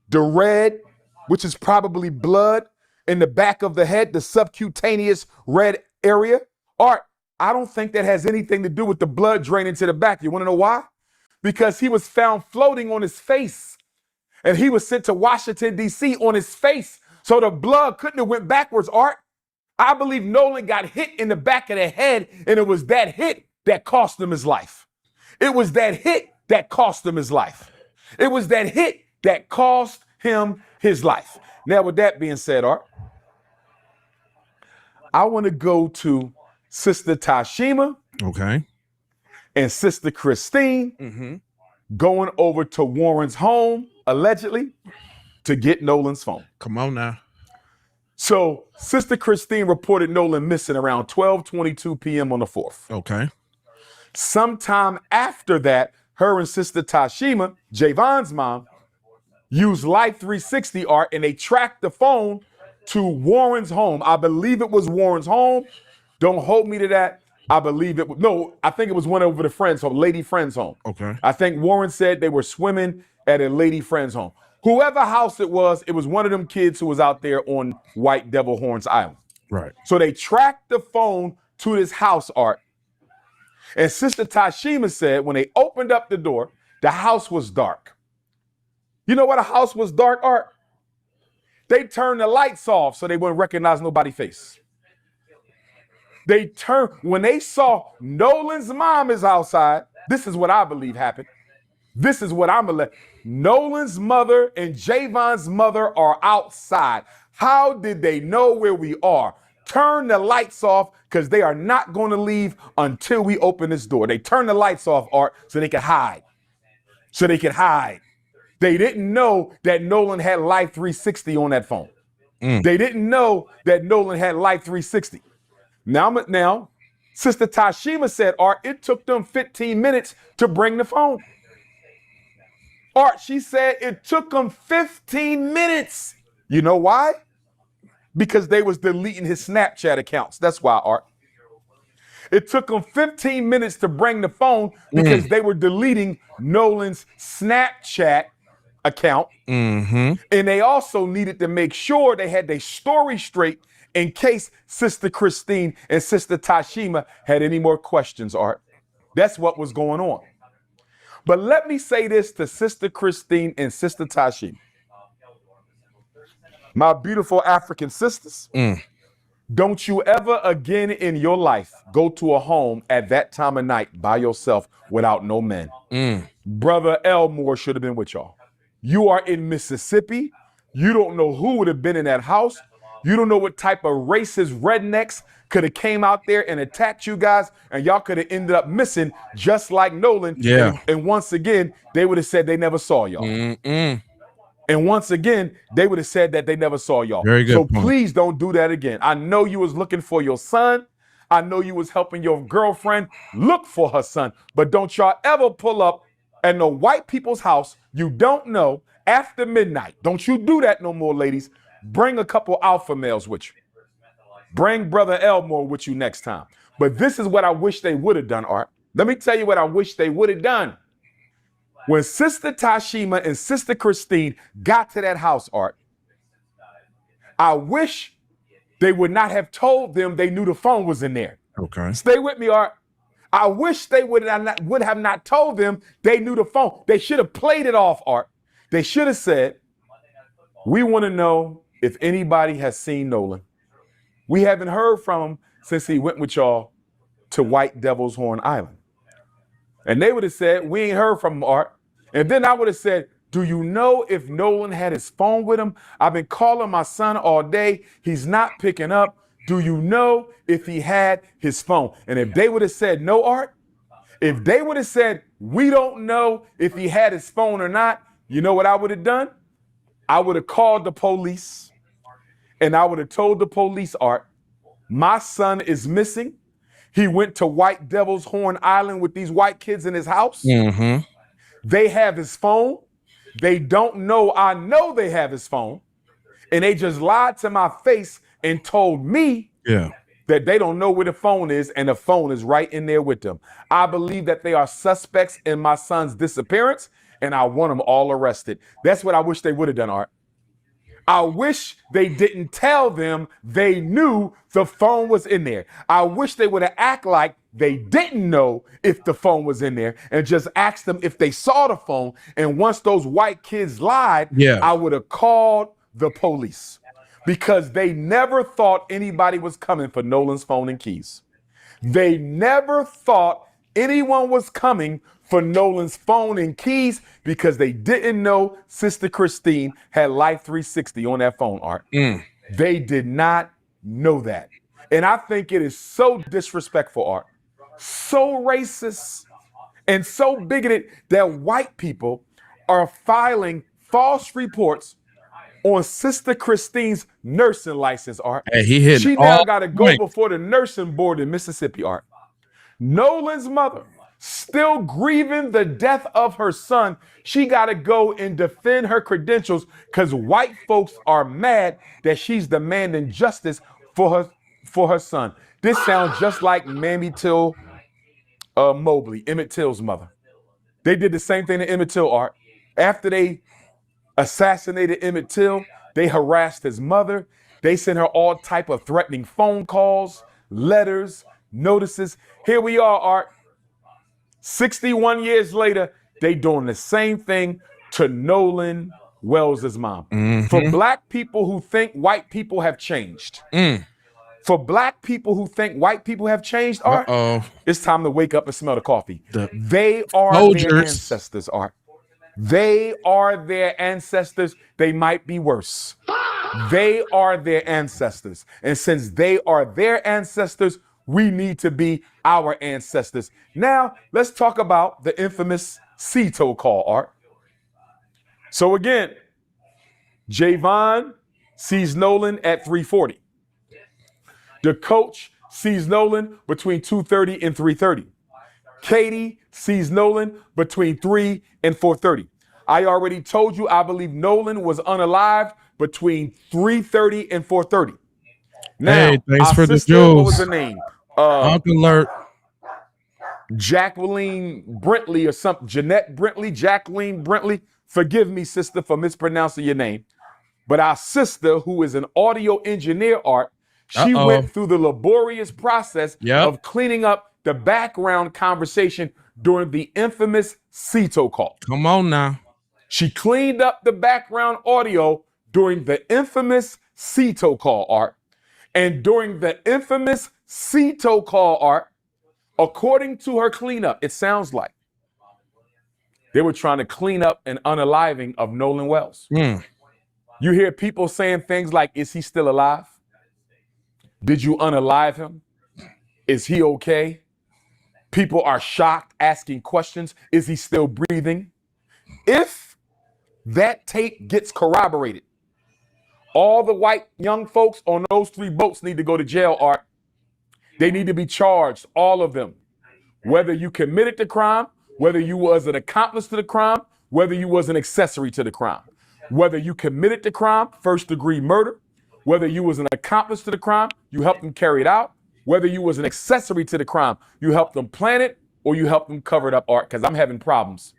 the red, which is probably blood in the back of the head, the subcutaneous red area, Art, I don't think that has anything to do with the blood draining to the back. You want to know why? Because he was found floating on his face, and he was sent to Washington, D.C. on his face. So the blood couldn't have went backwards, Art. I believe Nolan got hit in the back of the head, and it was that hit that cost him his life. It was that hit that cost him his life. It was that hit that cost him his life. Now, with that being said, Art, I want to go to Sister Tashima. Okay. And Sister Christine going over to Warren's home, allegedly, to get Nolan's phone. Come on now. So Sister Christine reported Nolan missing around 12:22 p.m. on the 4th. Okay. Sometime after that, her and Sister Tashima, Javon's mom, used Life 360 Art, and they tracked the phone to Warren's home. I believe it was Warren's home. Don't hold me to that. I believe it was, no, I think it was one over the friend's home, lady friend's home. Okay. I think Warren said they were swimming at a lady friend's home. Whoever house it was one of them kids who was out there on White Devil Horns Island. Right. So they tracked the phone to this house, Art. And Sister Tashima said when they opened up the door, the house was dark. You know why the house was dark, Art? They turned the lights off so they wouldn't recognize nobody's face. They turned, when they saw Nolan's mom is outside, this is what I believe happened. This is what I'm gonna let. Nolan's mother and Javon's mother are outside. How did they know where we are? Turn the lights off, because they are not going to leave until we open this door. They turned the lights off, Art, so they could hide. So they could hide. They didn't know that Nolan had Life 360 on that phone. They didn't know that Nolan had Life 360. Now, Sister Tashima said, Art, it took them 15 minutes to bring the phone. Art, she said it took them 15 minutes. You know why? Because they was deleting his Snapchat accounts. That's why, Art. It took them 15 minutes to bring the phone because they were deleting Nolan's Snapchat account. And they also needed to make sure they had their story straight in case Sister Christine and Sister Tashima had any more questions, Art. That's what was going on. But let me say this to Sister Christine and Sister Tashima. My beautiful African sisters, don't you ever again in your life go to a home at that time of night by yourself without no men. Brother Elmore should have been with y'all. You are in Mississippi. You don't know who would have been in that house. You don't know what type of racist rednecks could have came out there and attacked you guys, and y'all could have ended up missing just like Nolan. Yeah. And once again, they would have said they never saw y'all. And once again, they would have said that they never saw y'all. Very good So point. please don't do that again. I know you was looking for your son. I know you was helping your girlfriend look for her son. But don't y'all ever pull up at no white people's house you don't know after midnight. Don't you do that no more, ladies. Bring a couple alpha males with you. Bring Brother Elmore with you next time. But this is what I wish they would have done, Art. Let me tell you what I wish they would have done. When Sister Tashima and Sister Christine got to that house, Art, I wish they would not have told them they knew the phone was in there. Okay. Stay with me, Art. I wish they would have not told them they knew the phone. They should have played it off, Art. They should have said, we want to know if anybody has seen Nolan. We haven't heard from him since he went with y'all to White Devil's Horn Island. And they would have said, we ain't heard from him, Art. And then I would have said, do you know if Nolan had his phone with him? I've been calling my son all day. He's not picking up. Do you know if he had his phone? And if they would have said no, Art, if they would have said, we don't know if he had his phone or not, you know what I would have done? I would have called the police and I would have told the police, Art, my son is missing. He went to White Devil's Horn Island with these white kids in his house. Mm-hmm. They have his phone. They don't know I know they have his phone. And they just lied to my face and told me that they don't know where the phone is, and the phone is right in there with them. I believe that they are suspects in my son's disappearance, and I want them all arrested. That's what I wish they would have done, Art. I wish they didn't tell them they knew the phone was in there. I wish they would have act like they didn't know if the phone was in there and just asked them if they saw the phone. And once those white kids lied, I would have called the police, because they never thought anybody was coming for Nolan's phone and keys. They never thought anyone was coming for Nolan's phone and keys, because they didn't know Sister Christine had Life 360 on that phone, Art. They did not know that. And I think it is so disrespectful, Art, so racist and so bigoted that white people are filing false reports on Sister Christine's nursing license, Art. Hey, she now got to go before the nursing board in Mississippi, Art. Nolan's mother, still grieving the death of her son, she got to go and defend her credentials because white folks are mad that she's demanding justice for her son. This sounds just like Mamie Till Mobley, Emmett Till's mother. They did the same thing to Emmett Till, Art. After they assassinated Emmett Till, they harassed his mother. They sent her all type of threatening phone calls, letters, notices. Here we are, Art. 61 years later, they doing the same thing to Nolan Wells' mom. For black people who think white people have changed, for black people who think white people have changed, Art, it's time to wake up and smell the coffee. They are their ancestors, Art. They are their ancestors. They might be worse. They are their ancestors. And since they are their ancestors, we need to be our ancestors. Now, let's talk about the infamous Cito call, Art. So again, Javon sees Nolan at 3:40. The coach sees Nolan between 2:30 and 3:30. Katie sees Nolan between 3 and 4:30. I already told you I believe Nolan was unalived between 3:30 and 4:30. Now, hey, thanks our for the sister, juice. what was her name? Uncle Alert. Jacqueline Brentley or something. Jeanette Brentley, Jacqueline Brentley. Forgive me, sister, for mispronouncing your name. But our sister, who is an audio engineer, Art, she went through the laborious process of cleaning up the background conversation during the infamous Cito call. Come on now. She cleaned up the background audio during the infamous Cito call, Art. And during the infamous Cito call, Art, according to her cleanup, it sounds like they were trying to clean up an unaliving of Nolan Wells. You hear people saying things like, is he still alive? Did you unalive him? Is he okay? People are shocked, asking questions. Is he still breathing? If that tape gets corroborated, all the white young folks on those 3 boats need to go to jail, Art. They need to be charged, all of them. Whether you committed the crime, whether you was an accomplice to the crime, whether you was an accessory to the crime. Whether you committed the crime, first-degree murder, whether you was an accomplice to the crime, you helped them carry it out, whether you was an accessory to the crime, you helped them plan it, or you helped them cover it up, Art, because I'm having problems.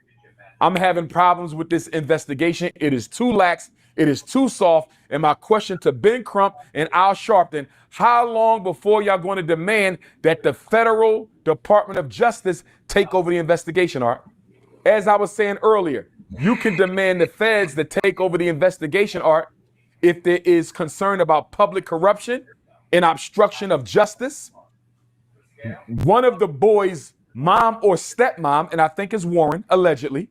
I'm having problems with this investigation. It is too lax. It is too soft. And my question to Ben Crump and Al Sharpton, how long before y'all going to demand that the federal Department of Justice take over the investigation, Art? As I was saying earlier, you can demand the feds to take over the investigation, Art, if there is concern about public corruption and obstruction of justice. One of the boys' mom or stepmom, and I think it's Warren, allegedly,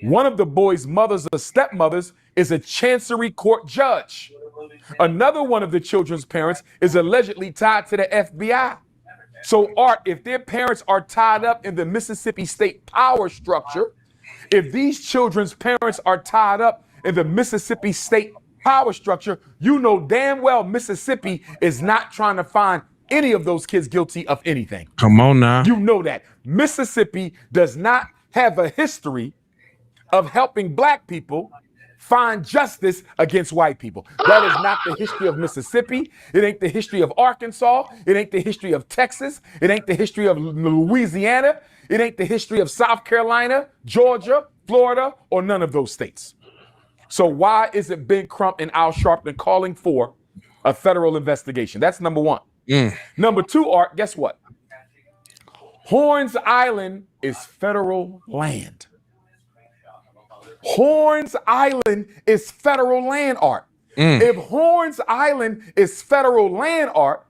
one of the boys' mothers or stepmothers is a chancery court judge. Another one of the children's parents is allegedly tied to the FBI. So, Art, if their parents are tied up in the Mississippi state power structure, if these children's parents are tied up in the Mississippi state power structure, you know damn well Mississippi is not trying to find any of those kids guilty of anything. Come on now. You know that. Mississippi does not have a history of helping black people find justice against white people. That is not the history of Mississippi. It ain't the history of Arkansas. It ain't the history of Texas. It ain't the history of Louisiana. It ain't the history of South Carolina, Georgia, Florida, or none of those states. So why is it Ben Crump and Al Sharpton calling for a federal investigation? That's number one. Number two, Art, guess what? Horns Island is federal land. Horns Island is federal land, Art. If Horns Island is federal land, Art,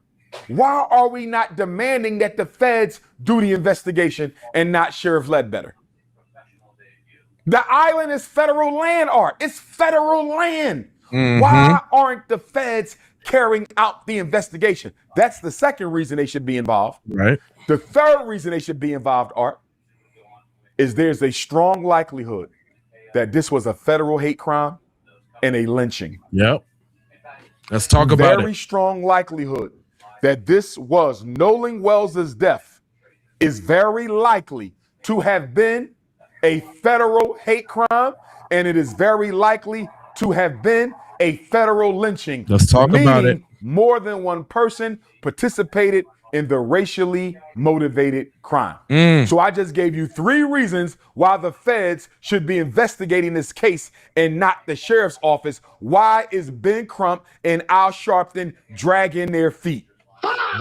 why are we not demanding that the feds do the investigation and not Sheriff Ledbetter? The island is federal land, Art. It's federal land. Why aren't the feds carrying out the investigation? That's the second reason they should be involved. Right. The third reason they should be involved, Art, is there's a strong likelihood that this was a federal hate crime and a lynching. Yep. Let's talk about it. Very strong likelihood that this was Nolan Wells' death is very likely to have been a federal hate crime, and it is very likely to have been a federal lynching. Let's talk about it. More than one person participated in the racially motivated crime. So I just gave you three reasons why the feds should be investigating this case and not the sheriff's office. Why is Ben Crump and Al Sharpton dragging their feet?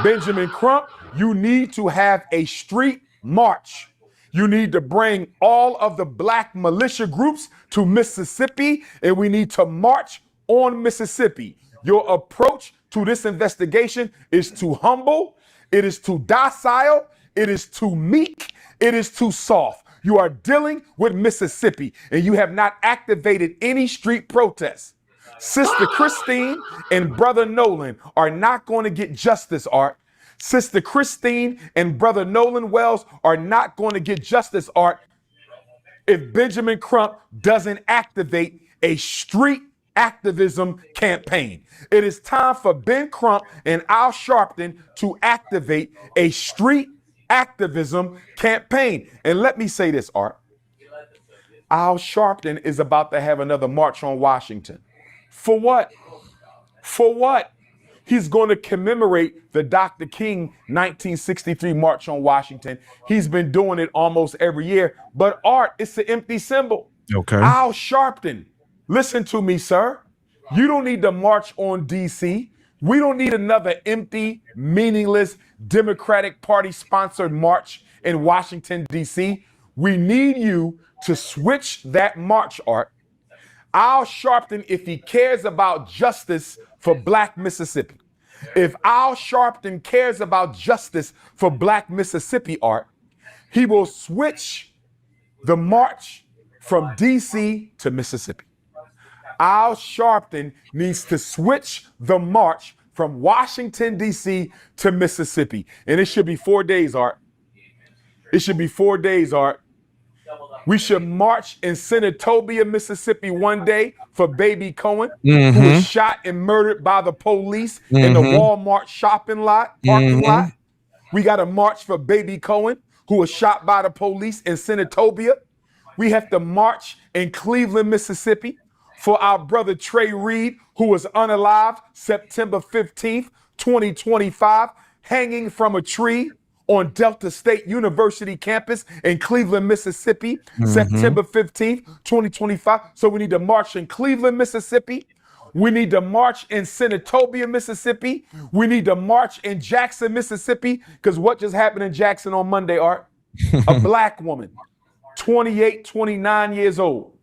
Benjamin Crump, you need to have a street march. You need to bring all of the black militia groups to Mississippi, and we need to march on Mississippi. Your approach to this investigation is too humble, it is too docile, it is too meek, it is too soft. You are dealing with Mississippi, and you have not activated any street protests. Sister Christine and Brother Nolan are not going to get justice, Art. Sister Christine and Brother Nolan Wells are not going to get justice, Art, if Benjamin Crump doesn't activate a street activism campaign. It is time for Ben Crump and Al Sharpton to activate a street activism campaign. And let me say this, Art. Al Sharpton is about to have another march on Washington. For what? For what? He's going to commemorate the Dr. King 1963 March on Washington. He's been doing it almost every year. But Art, it's an empty symbol. Okay. Al Sharpton, listen to me, sir. You don't need to march on D.C. We don't need another empty, meaningless Democratic Party-sponsored march in Washington, D.C. We need you to switch that march, Art. Al Sharpton, if he cares about justice for black Mississippi, if Al Sharpton cares about justice for black Mississippi, Art, he will switch the march from D.C. to Mississippi. Al Sharpton needs to switch the march from Washington, D.C. to Mississippi. And it should be 4 days, Art. It should be 4 days, Art. We should march in Senatobia, Mississippi one day for baby Cohen, who was shot and murdered by the police in the Walmart parking lot. We got to march for baby Cohen, who was shot by the police in Senatobia. We have to march in Cleveland, Mississippi for our brother Trey Reed, who was unalived September 15th, 2025, hanging from a tree on Delta State University campus in Cleveland, Mississippi, September 15th, 2025. So we need to march in Cleveland, Mississippi. We need to march in Senatobia, Mississippi. We need to march in Jackson, Mississippi, because what just happened in Jackson on Monday, Art? A black woman, 28, 29 years old,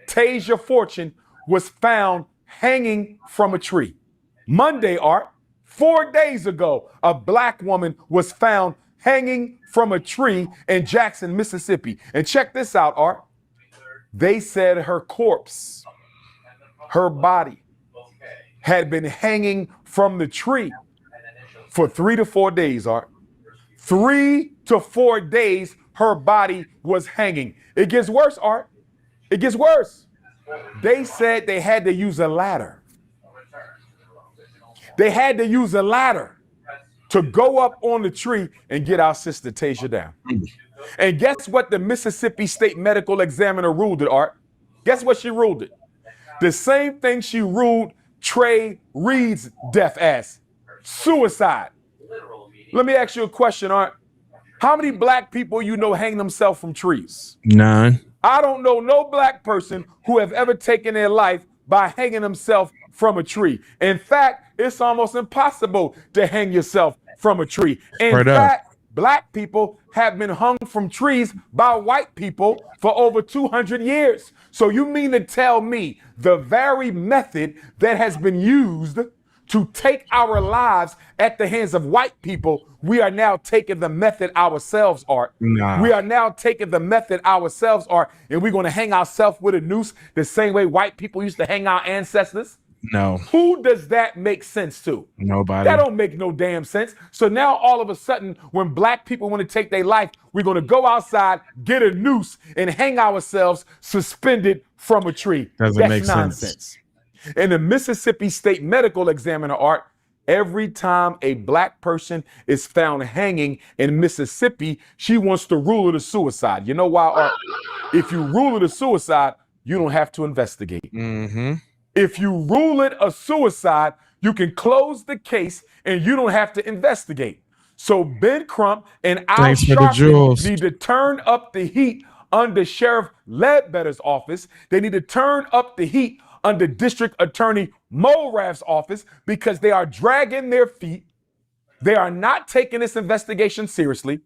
Tasia Fortune, was found hanging from a tree. Monday, Art, 4 days ago, a black woman was found hanging from a tree in Jackson, Mississippi. And check this out, Art. They said her corpse, her body, had been hanging from the tree for 3 to 4 days, Art. 3 to 4 days her body was hanging. It gets worse, Art. It gets worse. They said they had to use a ladder. They had to use a ladder to go up on the tree and get our sister Tasia down. And guess what the Mississippi State Medical Examiner ruled it, Art? Guess what she ruled it? The same thing she ruled Trey Reed's death as: suicide. Let me ask you a question, Art. How many black people you know hang themselves from trees? None. I don't know no black person who have ever taken their life by hanging themselves from a tree. In fact, it's almost impossible to hang yourself from a tree. In fact, black people have been hung from trees by white people for over 200 years. So you mean to tell me the very method that has been used to take our lives at the hands of white people, we are now taking the method ourselves, Art. Nah. We are now taking the method ourselves, Art, and we're going to hang ourselves with a noose the same way white people used to hang our ancestors? No. Who does that make sense to? Nobody. That don't make no damn sense. So now all of a sudden, when black people want to take their life, we're going to go outside, get a noose, and hang ourselves suspended from a tree. Doesn't make sense. In the Mississippi State Medical Examiner, Art, every time a black person is found hanging in Mississippi, she wants to rule it a suicide. You know why, Art? If you rule it a suicide, you don't have to investigate. Mm-hmm. If you rule it a suicide, you can close the case and you don't have to investigate. So Ben Crump and Al Sharpton need to turn up the heat under Sheriff Ledbetter's office. They need to turn up the heat under District Attorney Mulrath's office, because they are dragging their feet. They are not taking this investigation seriously.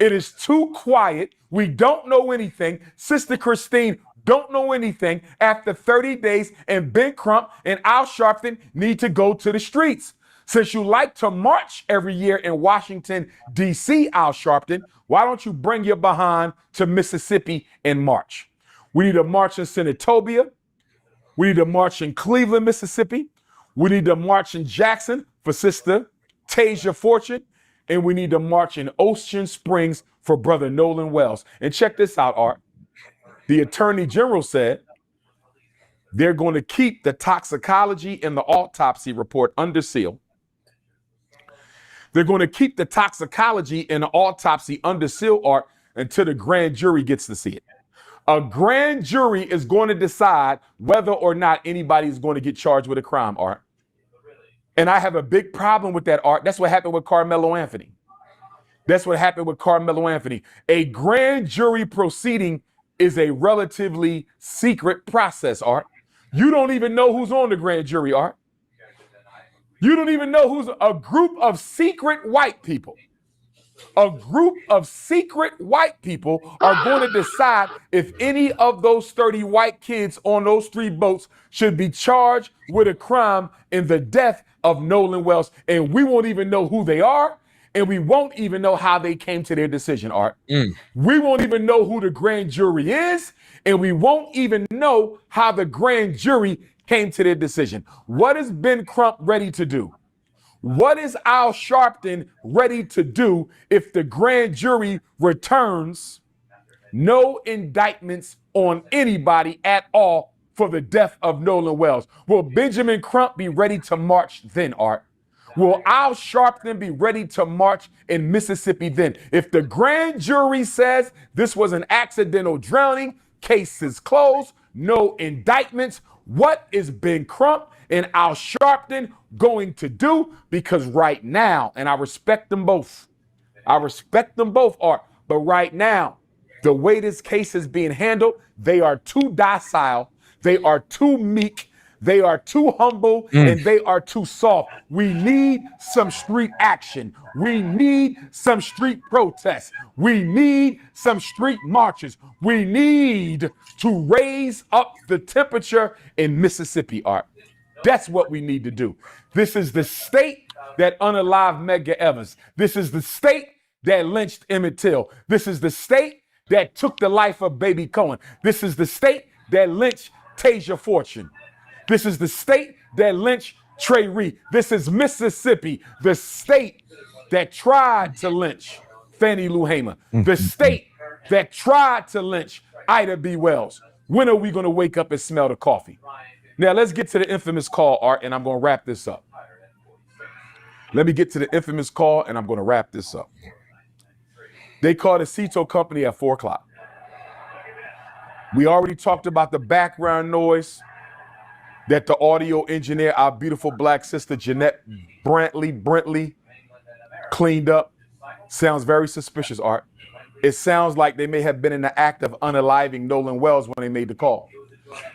It is too quiet. We don't know anything. Sister Christine don't know anything after 30 days, and Ben Crump and Al Sharpton need to go to the streets. Since you like to march every year in Washington, D.C., Al Sharpton, why don't you bring your behind to Mississippi and march? We need to march in Senatobia. We need to march in Cleveland, Mississippi. We need to march in Jackson for Sister Tasia Fortune. And we need to march in Ocean Springs for Brother Nolan Wells. And check this out, Art. The Attorney General said they're going to keep the toxicology and the autopsy report under seal. They're going to keep the toxicology and the autopsy under seal, Art, until the grand jury gets to see it. A grand jury is going to decide whether or not anybody is going to get charged with a crime, Art. And I have a big problem with that, Art. That's what happened with Carmelo Anthony. That's what happened with Carmelo Anthony. A grand jury proceeding is a relatively secret process, Art. You don't even know who's on the grand jury, Art. You don't even know who's a group of secret white people. A group of secret white people are going to decide if any of those 30 white kids on those 3 boats should be charged with a crime in the death of Nolan Wells. And we won't even know who they are, and we won't even know how they came to their decision, Art. We won't even know who the grand jury is, and we won't even know how the grand jury came to their decision. What is Ben Crump ready to do? What is Al Sharpton ready to do if the grand jury returns no indictments on anybody at all for the death of Nolan Wells? Will Benjamin Crump be ready to march then, Art? Will Al Sharpton be ready to march in Mississippi then? If the grand jury says this was an accidental drowning, case is closed, no indictments, what is Ben Crump and Al Sharpton going to do? Because right now, and I respect them both, Art, but right now, the way this case is being handled, they are too docile, they are too meek, they are too humble, and they are too soft. We need some street action. We need some street protests. We need some street marches. We need to raise up the temperature in Mississippi, Art. That's what we need to do. This is the state that unalived Medgar Evers. This is the state that lynched Emmett Till. This is the state that took the life of Baby Cohen. This is the state that lynched Tasia Fortune. This is the state that lynched Trey Reed. This is Mississippi, the state that tried to lynch Fannie Lou Hamer, the state that tried to lynch Ida B. Wells. When are we going to wake up and smell the coffee? Now, let's get to the infamous call, Art, and I'm going to wrap this up. Let me get to the infamous call, and I'm going to wrap this up. They called the Cito company at 4 o'clock. We already talked about the background noise that the audio engineer, our beautiful black sister, Jeanette Brentley, cleaned up. Sounds very suspicious, Art. It sounds like they may have been in the act of unaliving Nolan Wells when they made the call.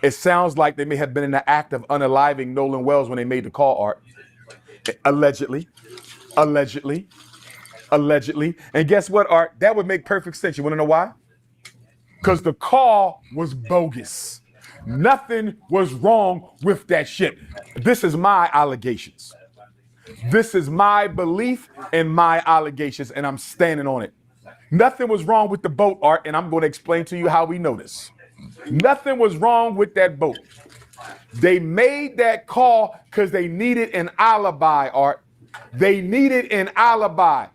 It sounds like they may have been in the act of unaliving Nolan Wells when they made the call, Art. Allegedly. And guess what, Art? That would make perfect sense. You want to know why? Because the call was bogus. Nothing was wrong with that shit. This is my allegations. This is my belief and my allegations, and I'm standing on it. Nothing was wrong with the boat, Art, and I'm going to explain to you how we know this. Nothing was wrong with that boat. They made that call because they needed an alibi, Art. They needed an alibi.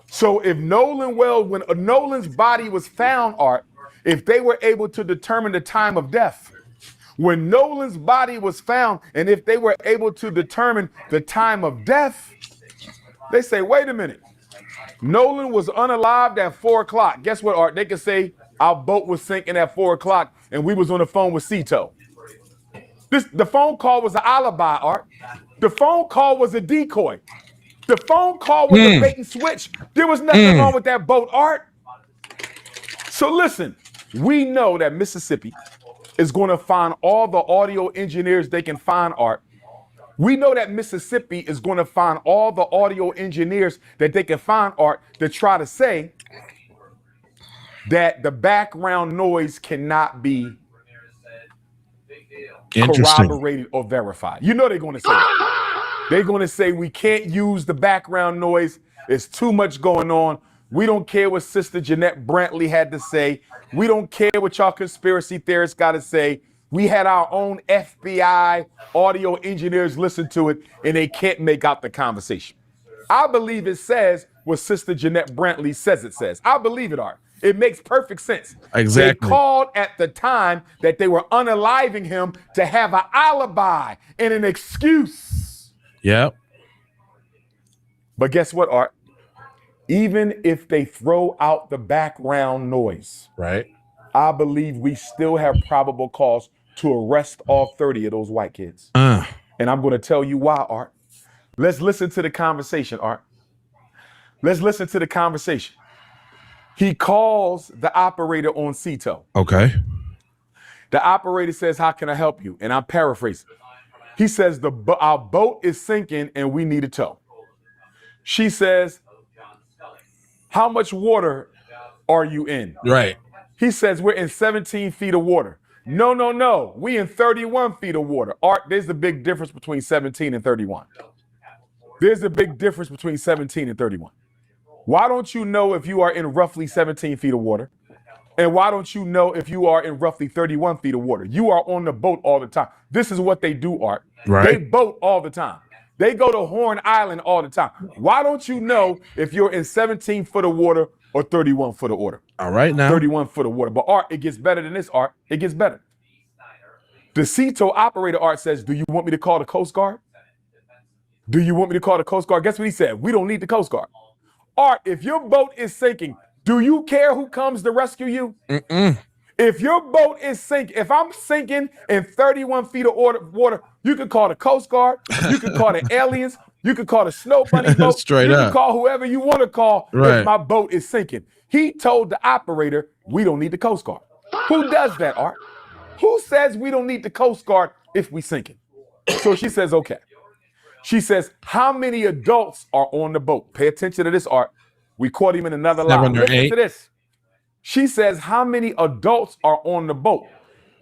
So if Nolan Wells, when Nolan's body was found, Art, if they were able to determine the time of death, when Nolan's body was found, and if they were able to determine the time of death, they say, wait a minute. Nolan was unalived at 4 o'clock. Guess what, Art? They could say our boat was sinking at 4 o'clock and we was on the phone with Cito. The phone call was an alibi, Art. The phone call was a decoy. The phone call was a bait and switch. There was nothing wrong with that boat, Art. So listen, we know that Mississippi is going to find all the audio engineers they can find, Art. We know that Mississippi is going to find all the audio engineers that they can find, Art, to try to say that the background noise cannot be corroborated or verified. You know they're going to say that. They're going to say we can't use the background noise. There's too much going on. We don't care what Sister Jeanette Brantley had to say. We don't care what y'all conspiracy theorists got to say. We had our own FBI audio engineers listen to it, and they can't make out the conversation. I believe it says what Sister Jeanette Brantley says it says. I believe it, Art. It makes perfect sense. Exactly. They called at the time that they were unaliving him to have an alibi and an excuse. Yep. But guess what, Art? Even if they throw out the background noise, right, I believe we still have probable cause to arrest all 30 of those white kids. And I'm going to tell you why, Art. Let's listen to the conversation, Art. Let's listen to the conversation. He calls the operator on Cito. Okay. The operator says, how can I help you? And I'm paraphrasing. He says, our boat is sinking and we need a tow. She says, how much water are you in? Right. He says, we're in 17 feet of water. No. We in 31 feet of water. Art, there's a big difference between 17 and 31. There's a big difference between 17 and 31. Why don't you know if you are in roughly 17 feet of water? And why don't you know if you are in roughly 31 feet of water? You are on the boat all the time. This is what they do, Art. Right. They boat all the time. They go to Horn Island all the time. Why don't you know if you're in 17 foot of water or 31 foot of water? All right now. 31 foot of water. But Art, it gets better than this, Art. It gets better. The Cito operator, Art, says, do you want me to call the Coast Guard? Do you want me to call the Coast Guard? Guess what he said? We don't need the Coast Guard. Art, if your boat is sinking, do you care who comes to rescue you? If your boat is sinking, if I'm sinking in 31 feet of water, you can call the Coast Guard, you can call the aliens, you can call the Snow Bunny boat, Straight you up. can call whoever you want to call Right. if my boat is sinking. He told the operator, we don't need the Coast Guard. Who does that, Art? Who says we don't need the Coast Guard if we sinking? So she says, okay. She says, how many adults are on the boat? Pay attention to this, Art. We caught him in another lie. 7 or Listen 8. to this. She says, how many adults are on the boat?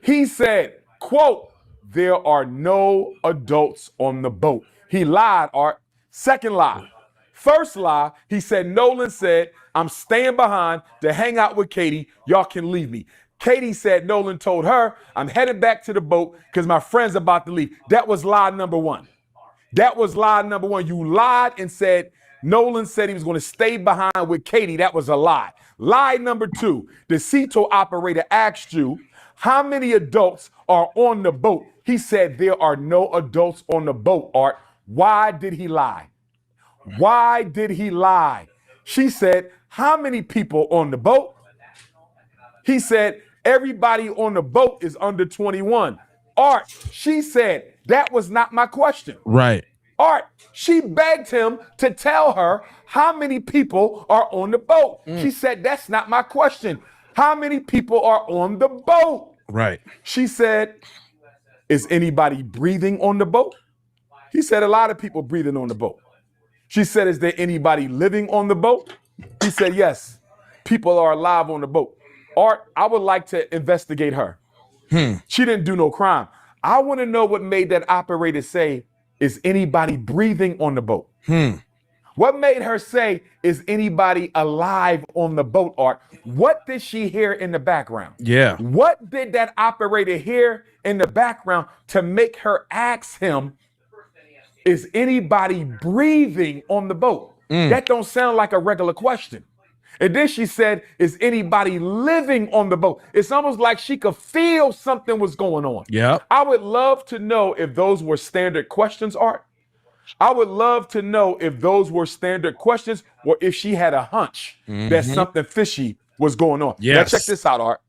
He said, quote, there are no adults on the boat. He lied, Art. Second lie. First lie, he said, Nolan said, I'm staying behind to hang out with Katie. Y'all can leave me. Katie said Nolan told her, I'm headed back to the boat because my friend's about to leave. That was lie number one. That was lie number one. You lied and said Nolan said he was going to stay behind with Katie. That was a lie. Lie number two, the Cito operator asked you, how many adults are on the boat? He said, there are no adults on the boat, Art. Why did he lie? Why did he lie? She said, how many people on the boat? He said, everybody on the boat is under 21. Art, she said, that was not my question. Right. Art, she begged him to tell her how many people are on the boat. She said, that's not my question. How many people are on the boat? Right. She said, is anybody breathing on the boat? He said, a lot of people breathing on the boat. She said, is there anybody living on the boat? He said, yes, people are alive on the boat. Art, I would like to investigate her. She didn't do no crime. I want to know what made that operator say, is anybody breathing on the boat? What made her say, is anybody alive on the boat, Art? What did she hear in the background? Yeah. What did that operator hear in the background to make her ask him, is anybody breathing on the boat? That don't sound like a regular question. And then she said, is anybody living on the boat? It's almost like she could feel something was going on. Yep. I would love to know if those were standard questions, Art. I would love to know if those were standard questions or if she had a hunch that something fishy was going on. Yes. Now check this out, Art.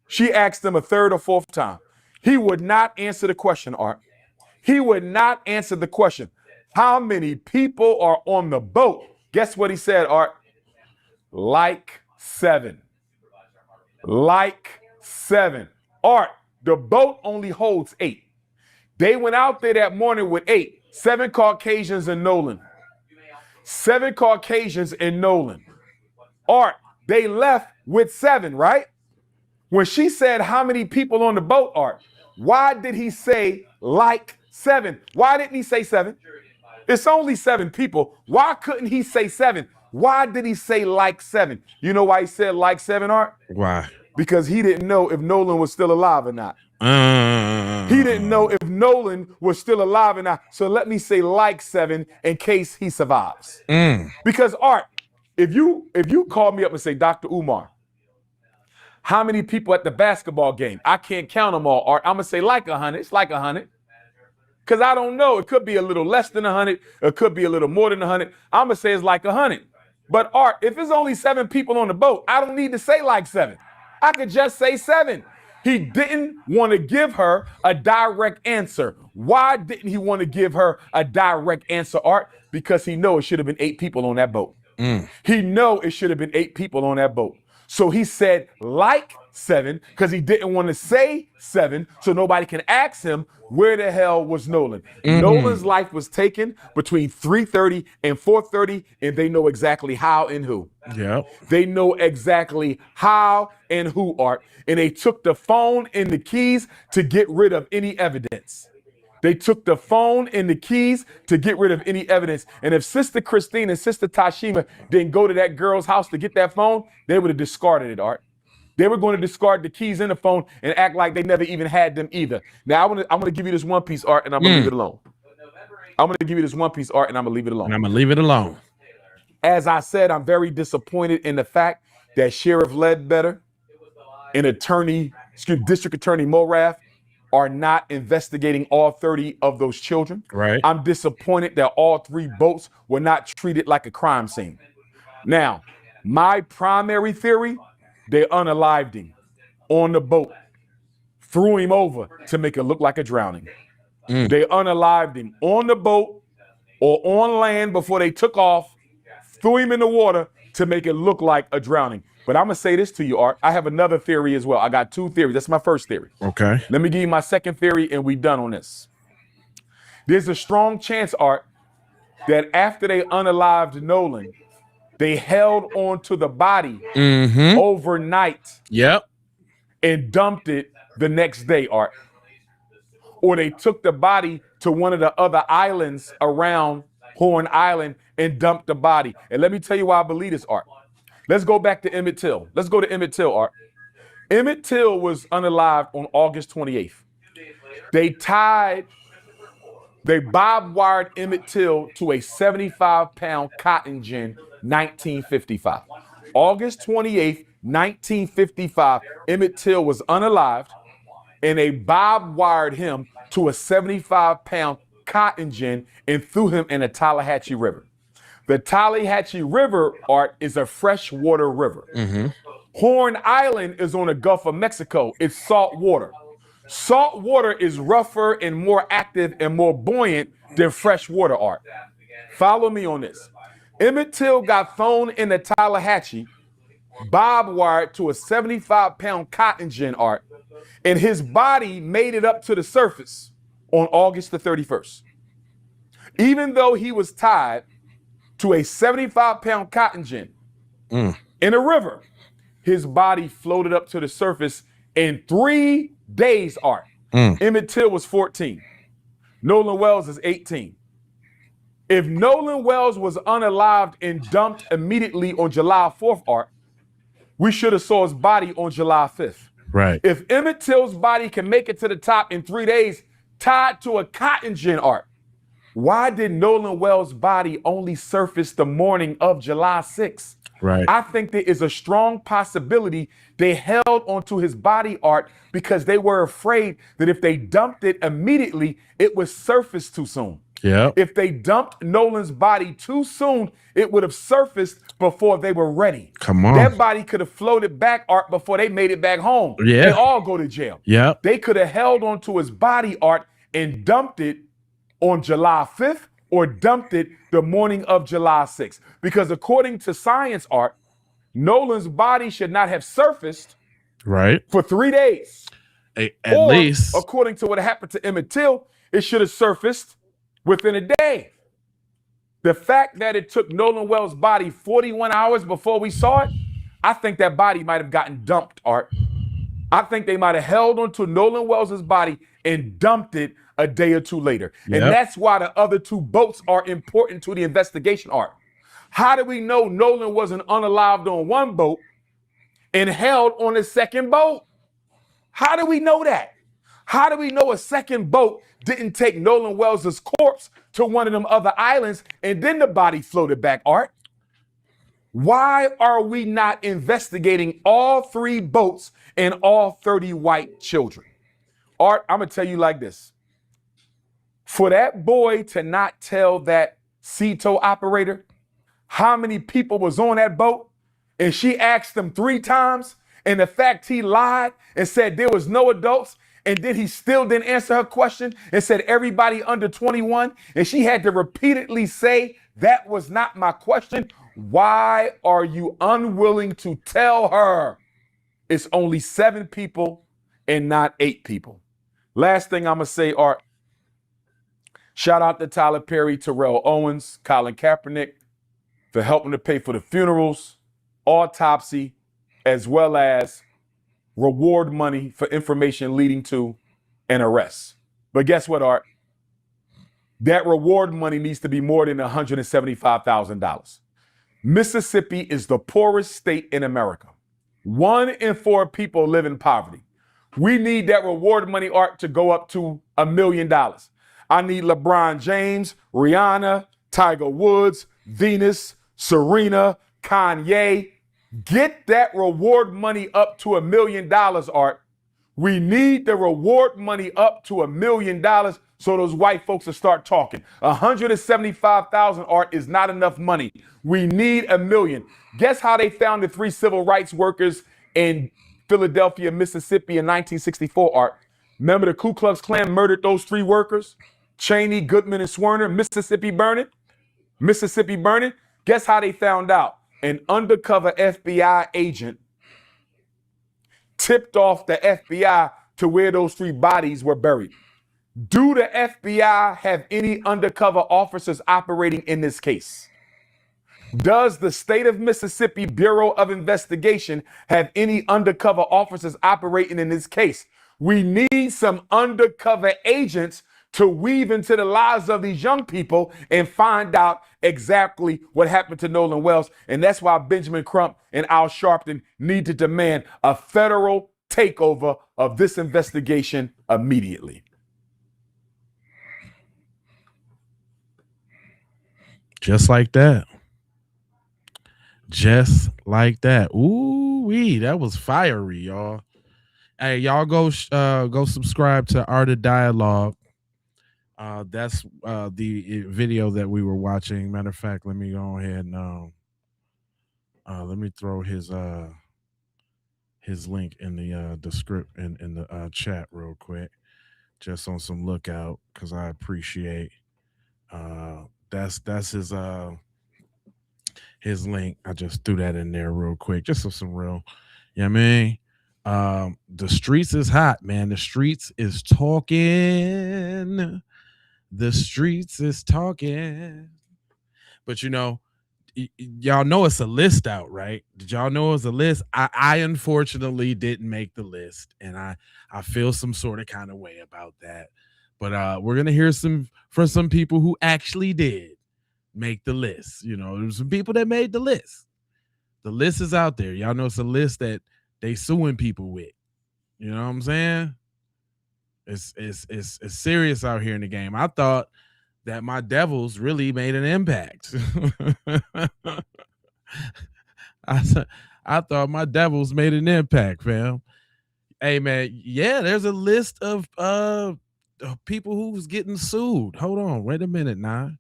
She asked him a third or fourth time. He would not answer the question, Art. He would not answer the question. How many people are on the boat? Guess what he said, Art? Like 7. Like 7. Art, the boat only holds 8. They went out there that morning with 8. 7 Caucasians and Nolan. 7 Caucasians and Nolan. Art, they left with 7, right? When she said how many people on the boat, Art, why did he say like 7? Why didn't he say 7? It's only 7 people. Why couldn't he say 7? Why did he say like 7? You know why he said like 7, Art? Why? Because he didn't know if Nolan was still alive or not. He didn't know if Nolan was still alive or not. So let me say like 7 in case he survives. Because Art, if you call me up and say, Dr. Umar, how many people at the basketball game? I can't count them all, Art. I'm going to say like 100. It's like 100. Because I don't know. It could be a little less than 100. It could be a little more than 100. I'm going to say it's like 100. But Art, if it's only 7 people on the boat, I don't need to say like 7. I could just say 7. He didn't want to give her a direct answer. Why didn't he want to give her a direct answer, Art? Because he knows it should have been 8 people on that boat. He know it should have been 8 people on that boat. So he said like 7 because he didn't want to say 7 so nobody can ask him where the hell was Nolan. Nolan's life was taken between 3:30 and 4:30, and they know exactly how and who. Yeah. They know exactly how and who, Art. And they took the phone and the keys to get rid of any evidence. They took the phone and the keys to get rid of any evidence. And if Sister Christine and Sister Tashima didn't go to that girl's house to get that phone, they would have discarded it, Art. They were going to discard the keys in the phone and act like they never even had them either. Now, I'm going to give you this one piece, Art, and I'm going to leave it alone. I'm going to give you this one piece, Art, and I'm going to leave it alone. And I'm going to leave it alone. As I said, I'm very disappointed in the fact that Sheriff Ledbetter and District Attorney Morath are not investigating all 30 of those children. Right. I'm disappointed that all 3 boats were not treated like a crime scene. Now, my primary theory, they unalived him on the boat, threw him over to make it look like a drowning. They unalived him on the boat or on land before they took off, threw him in the water to make it look like a drowning. But I'm going to say this to you, Art. I have another theory as well. I got 2 theories. That's my first theory. Okay. Let me give you my second theory, and we done on this. There's a strong chance, Art, that after they unalived Nolan, they held on to the body overnight Yep. and dumped it the next day, Art. Or they took the body to one of the other islands around Horn Island and dumped the body. And let me tell you why I believe this, Art. Let's go back to Emmett Till. Let's go to Emmett Till, Art. Emmett Till was unalived on August 28th. They barbed wired Emmett Till to a 75-pound cotton gin, 1955. August 28th, 1955, Emmett Till was unalived, and they bob wired him to a 75-pound cotton gin and threw him in the Tallahatchie River. The Tallahatchie River, Art, is a freshwater river. Horn Island is on the Gulf of Mexico. It's salt water. Salt water is rougher and more active and more buoyant than freshwater, Art. Follow me on this. Emmett Till got thrown in the Tallahatchie, bob wired to a 75-pound cotton gin, Art, and his body made it up to the surface on August the 31st. Even though he was tied to a 75-pound cotton gin in a river, his body floated up to the surface in 3 days, Art. Emmett Till was 14. Nolan Wells is 18. If Nolan Wells was unalived and dumped immediately on July 4th, Art, we should have saw his body on July 5th. Right. If Emmett Till's body can make it to the top in 3 days, tied to a cotton gin, Art, why did Nolan Wells' body only surface the morning of July 6th? Right. I think there is a strong possibility they held onto his body, Art, because they were afraid that if they dumped it immediately, it would surface too soon. Yeah. If they dumped Nolan's body too soon, it would have surfaced before they were ready. Come on. That body could have floated back, Art, before they made it back home. Yeah. They all go to jail. Yeah. They could have held onto his body, Art, and dumped it on July 5th or dumped it the morning of July 6th. Because according to science, Art, Nolan's body should not have surfaced Right. for 3 days. At Or, least. according to what happened to Emmett Till, it should have surfaced within a day. The fact that it took Nolan Wells' body 41 hours before we saw it, I think that body might have gotten dumped, Art. I think they might have held onto Nolan Wells' body and dumped it a day or two later. Yep. And that's why the other two boats are important to the investigation, Art. How do we know Nolan wasn't unalived on one boat and held on the second boat? How do we know that? How do we know a second boat didn't take Nolan Wells' corpse to one of them other islands and then the body floated back, Art? Why are we not investigating all 3 boats and all 30 white children? Art, I'm going to tell you like this. For that boy to not tell that CETO operator how many people was on that boat, and she asked him 3 times, and the fact he lied and said there was no adults, and then he still didn't answer her question and said everybody under 21, and she had to repeatedly say that was not my question. Why are you unwilling to tell her it's only 7 people and not 8 people? Last thing I'm going to say, Art, shout out to Tyler Perry, Terrell Owens, Colin Kaepernick for helping to pay for the funerals, autopsy, as well as reward money for information leading to an arrest. But guess what, Art? That reward money needs to be more than $175,000. Mississippi is the poorest state in America. 1 in 4 people live in poverty. We need that reward money, Art, to go up to $1 million. I need LeBron James, Rihanna, Tiger Woods, Venus, Serena, Kanye. Get that reward money up to $1 million, Art. We need the reward money up to $1 million so those white folks will start talking. $175,000, Art, is not enough money. We need $1 million. Guess how they found the 3 civil rights workers in Philadelphia, Mississippi in 1964, Art? Remember the Ku Klux Klan murdered those 3 workers? Cheney, Goodman, and Swerner, Mississippi burning? Mississippi burning? Guess how they found out? An undercover FBI agent tipped off the FBI to where those 3 bodies were buried. Do the FBI have any undercover officers operating in this case? Does the state of Mississippi Bureau of Investigation have any undercover officers operating in this case? We need some undercover agents to weave into the lives of these young people and find out exactly what happened to Nolan Wells. And that's why Benjamin Crump and Al Sharpton need to demand a federal takeover of this investigation immediately. Just like that. Just like that. Ooh, Ooh-wee, that was fiery, y'all. Hey, y'all go subscribe to Art of Dialogue. That's the video that we were watching. Matter of fact, let me go ahead and let me throw his link in the description in the chat real quick, just on some lookout, because I appreciate that's his link. I just threw that in there real quick, just so some real, you know what I mean? The streets is hot, man. The streets is talking. The streets is talking. But y'all know it's a list out, right? Did y'all know it was a list? I unfortunately didn't make the list, and I feel some sort of kind of way about that. But we're gonna hear from some people who actually did make the list. There's some people that made the list. The list is out there. Y'all know it's a list that they suing people with. You know what I'm saying? It's serious out here in the game. I thought that my Devils really made an impact. I thought my Devils made an impact, fam. Hey man, yeah, there's a list of people who's getting sued. Hold on, wait a minute now.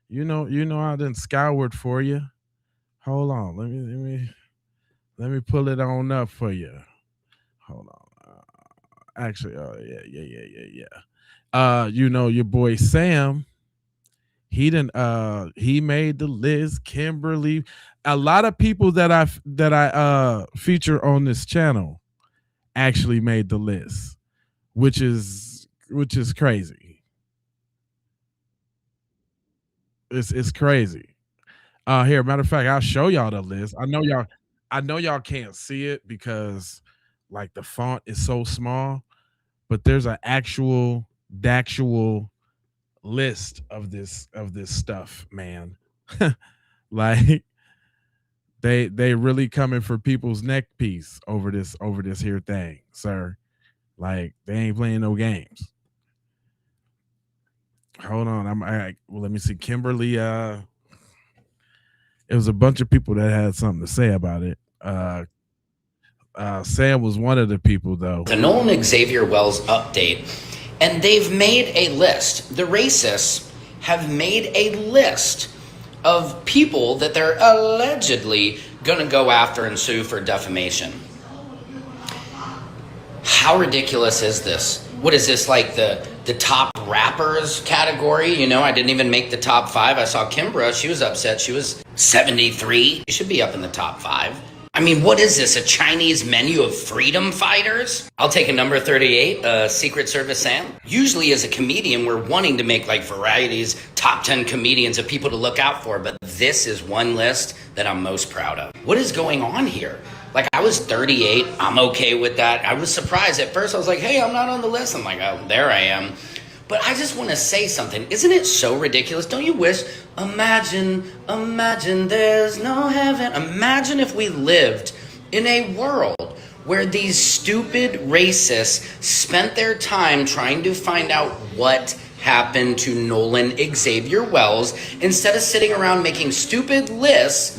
You know I done scoured for you. Hold on, let me pull it on up for you. Hold on. Actually, yeah. Your boy Sam, he made the list. Kimberly, a lot of people that I feature on this channel actually made the list, which is crazy. It's crazy. Here, matter of fact, I'll show y'all the list. I know y'all can't see it because like the font is so small, but there's an actual list of this stuff, man. Like they really coming for people's neck piece over this here thing, sir. Like they ain't playing no games. Hold on, well, let me see. Kimberly, it was a bunch of people that had something to say about it. Sam was one of the people, though. The Nolan Xavier Wells update, and they've made a list. The racists have made a list of people that they're allegedly going to go after and sue for defamation. How ridiculous is this? What is this, like the top rappers category? I didn't even make the top 5. I saw Kimbra. She was upset. She was 73. She should be up in the top 5. I mean, what is this? A Chinese menu of freedom fighters? I'll take a number 38, Secret Service Sam. Usually as a comedian, we're wanting to make like varieties, top 10 comedians of people to look out for, but this is one list that I'm most proud of. What is going on here? Like, I was 38, I'm okay with that. I was surprised at first. I was like, hey, I'm not on the list. I'm like, oh, there I am. But I just want to say something. Isn't it so ridiculous? Don't you wish, imagine there's no heaven. Imagine if we lived in a world where these stupid racists spent their time trying to find out what happened to Nolan Xavier Wells instead of sitting around making stupid lists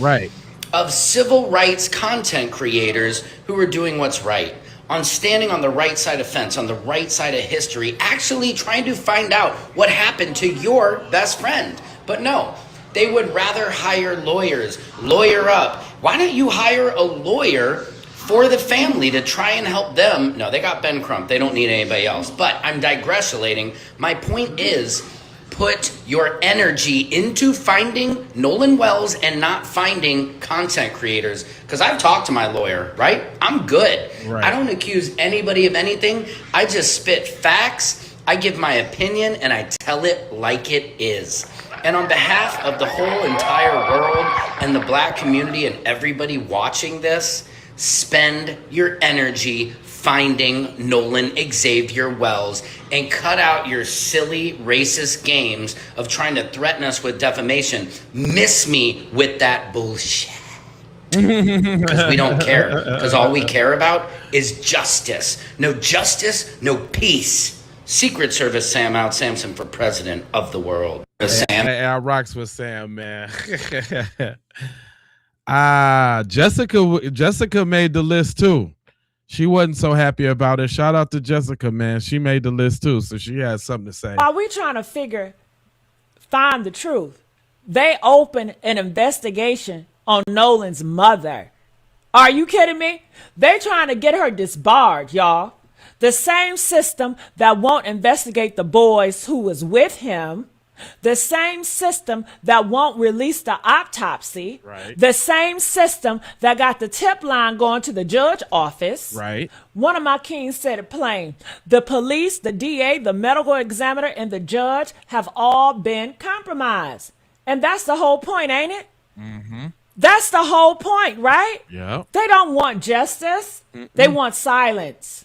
of civil rights content creators who are doing what's right, on standing on the right side of fence, on the right side of history, actually trying to find out what happened to your best friend. But no, they would rather hire lawyers, lawyer up. Why don't you hire a lawyer for the family to try and help them? No, they got Ben Crump. They don't need anybody else. But I'm digressing. My point is, put your energy into finding Nolan Wells and not finding content creators. Because I've talked to my lawyer, right? I'm good. Right. I don't accuse anybody of anything. I just spit facts. I give my opinion and I tell it like it is. And on behalf of the whole entire world and the black community and everybody watching this, spend your energy finding Nolan Xavier Wells and cut out your silly racist games of trying to threaten us with defamation. Miss me with that bullshit. Because we don't care. Because all we care about is justice. No justice, no peace. Secret Service Sam out Samson for president of the world. Sam. Hey, I rocks with Sam, man. Jessica made the list too. She wasn't so happy about it. Shout out to Jessica, man. She made the list too, so she has something to say. Are we trying to find the truth? They opened an investigation on Nolan's mother. Are you kidding me? They're trying to get her disbarred, y'all. The same system that won't investigate the boys who was with him, the same system that won't release the autopsy, right. The same system that got the tip line going to the judge office. Right. One of my kings said it plain. The police, the DA, the medical examiner, and the judge have all been compromised. And that's the whole point, ain't it? Mm-hmm. That's the whole point, right? Yeah. They don't want justice. They want silence.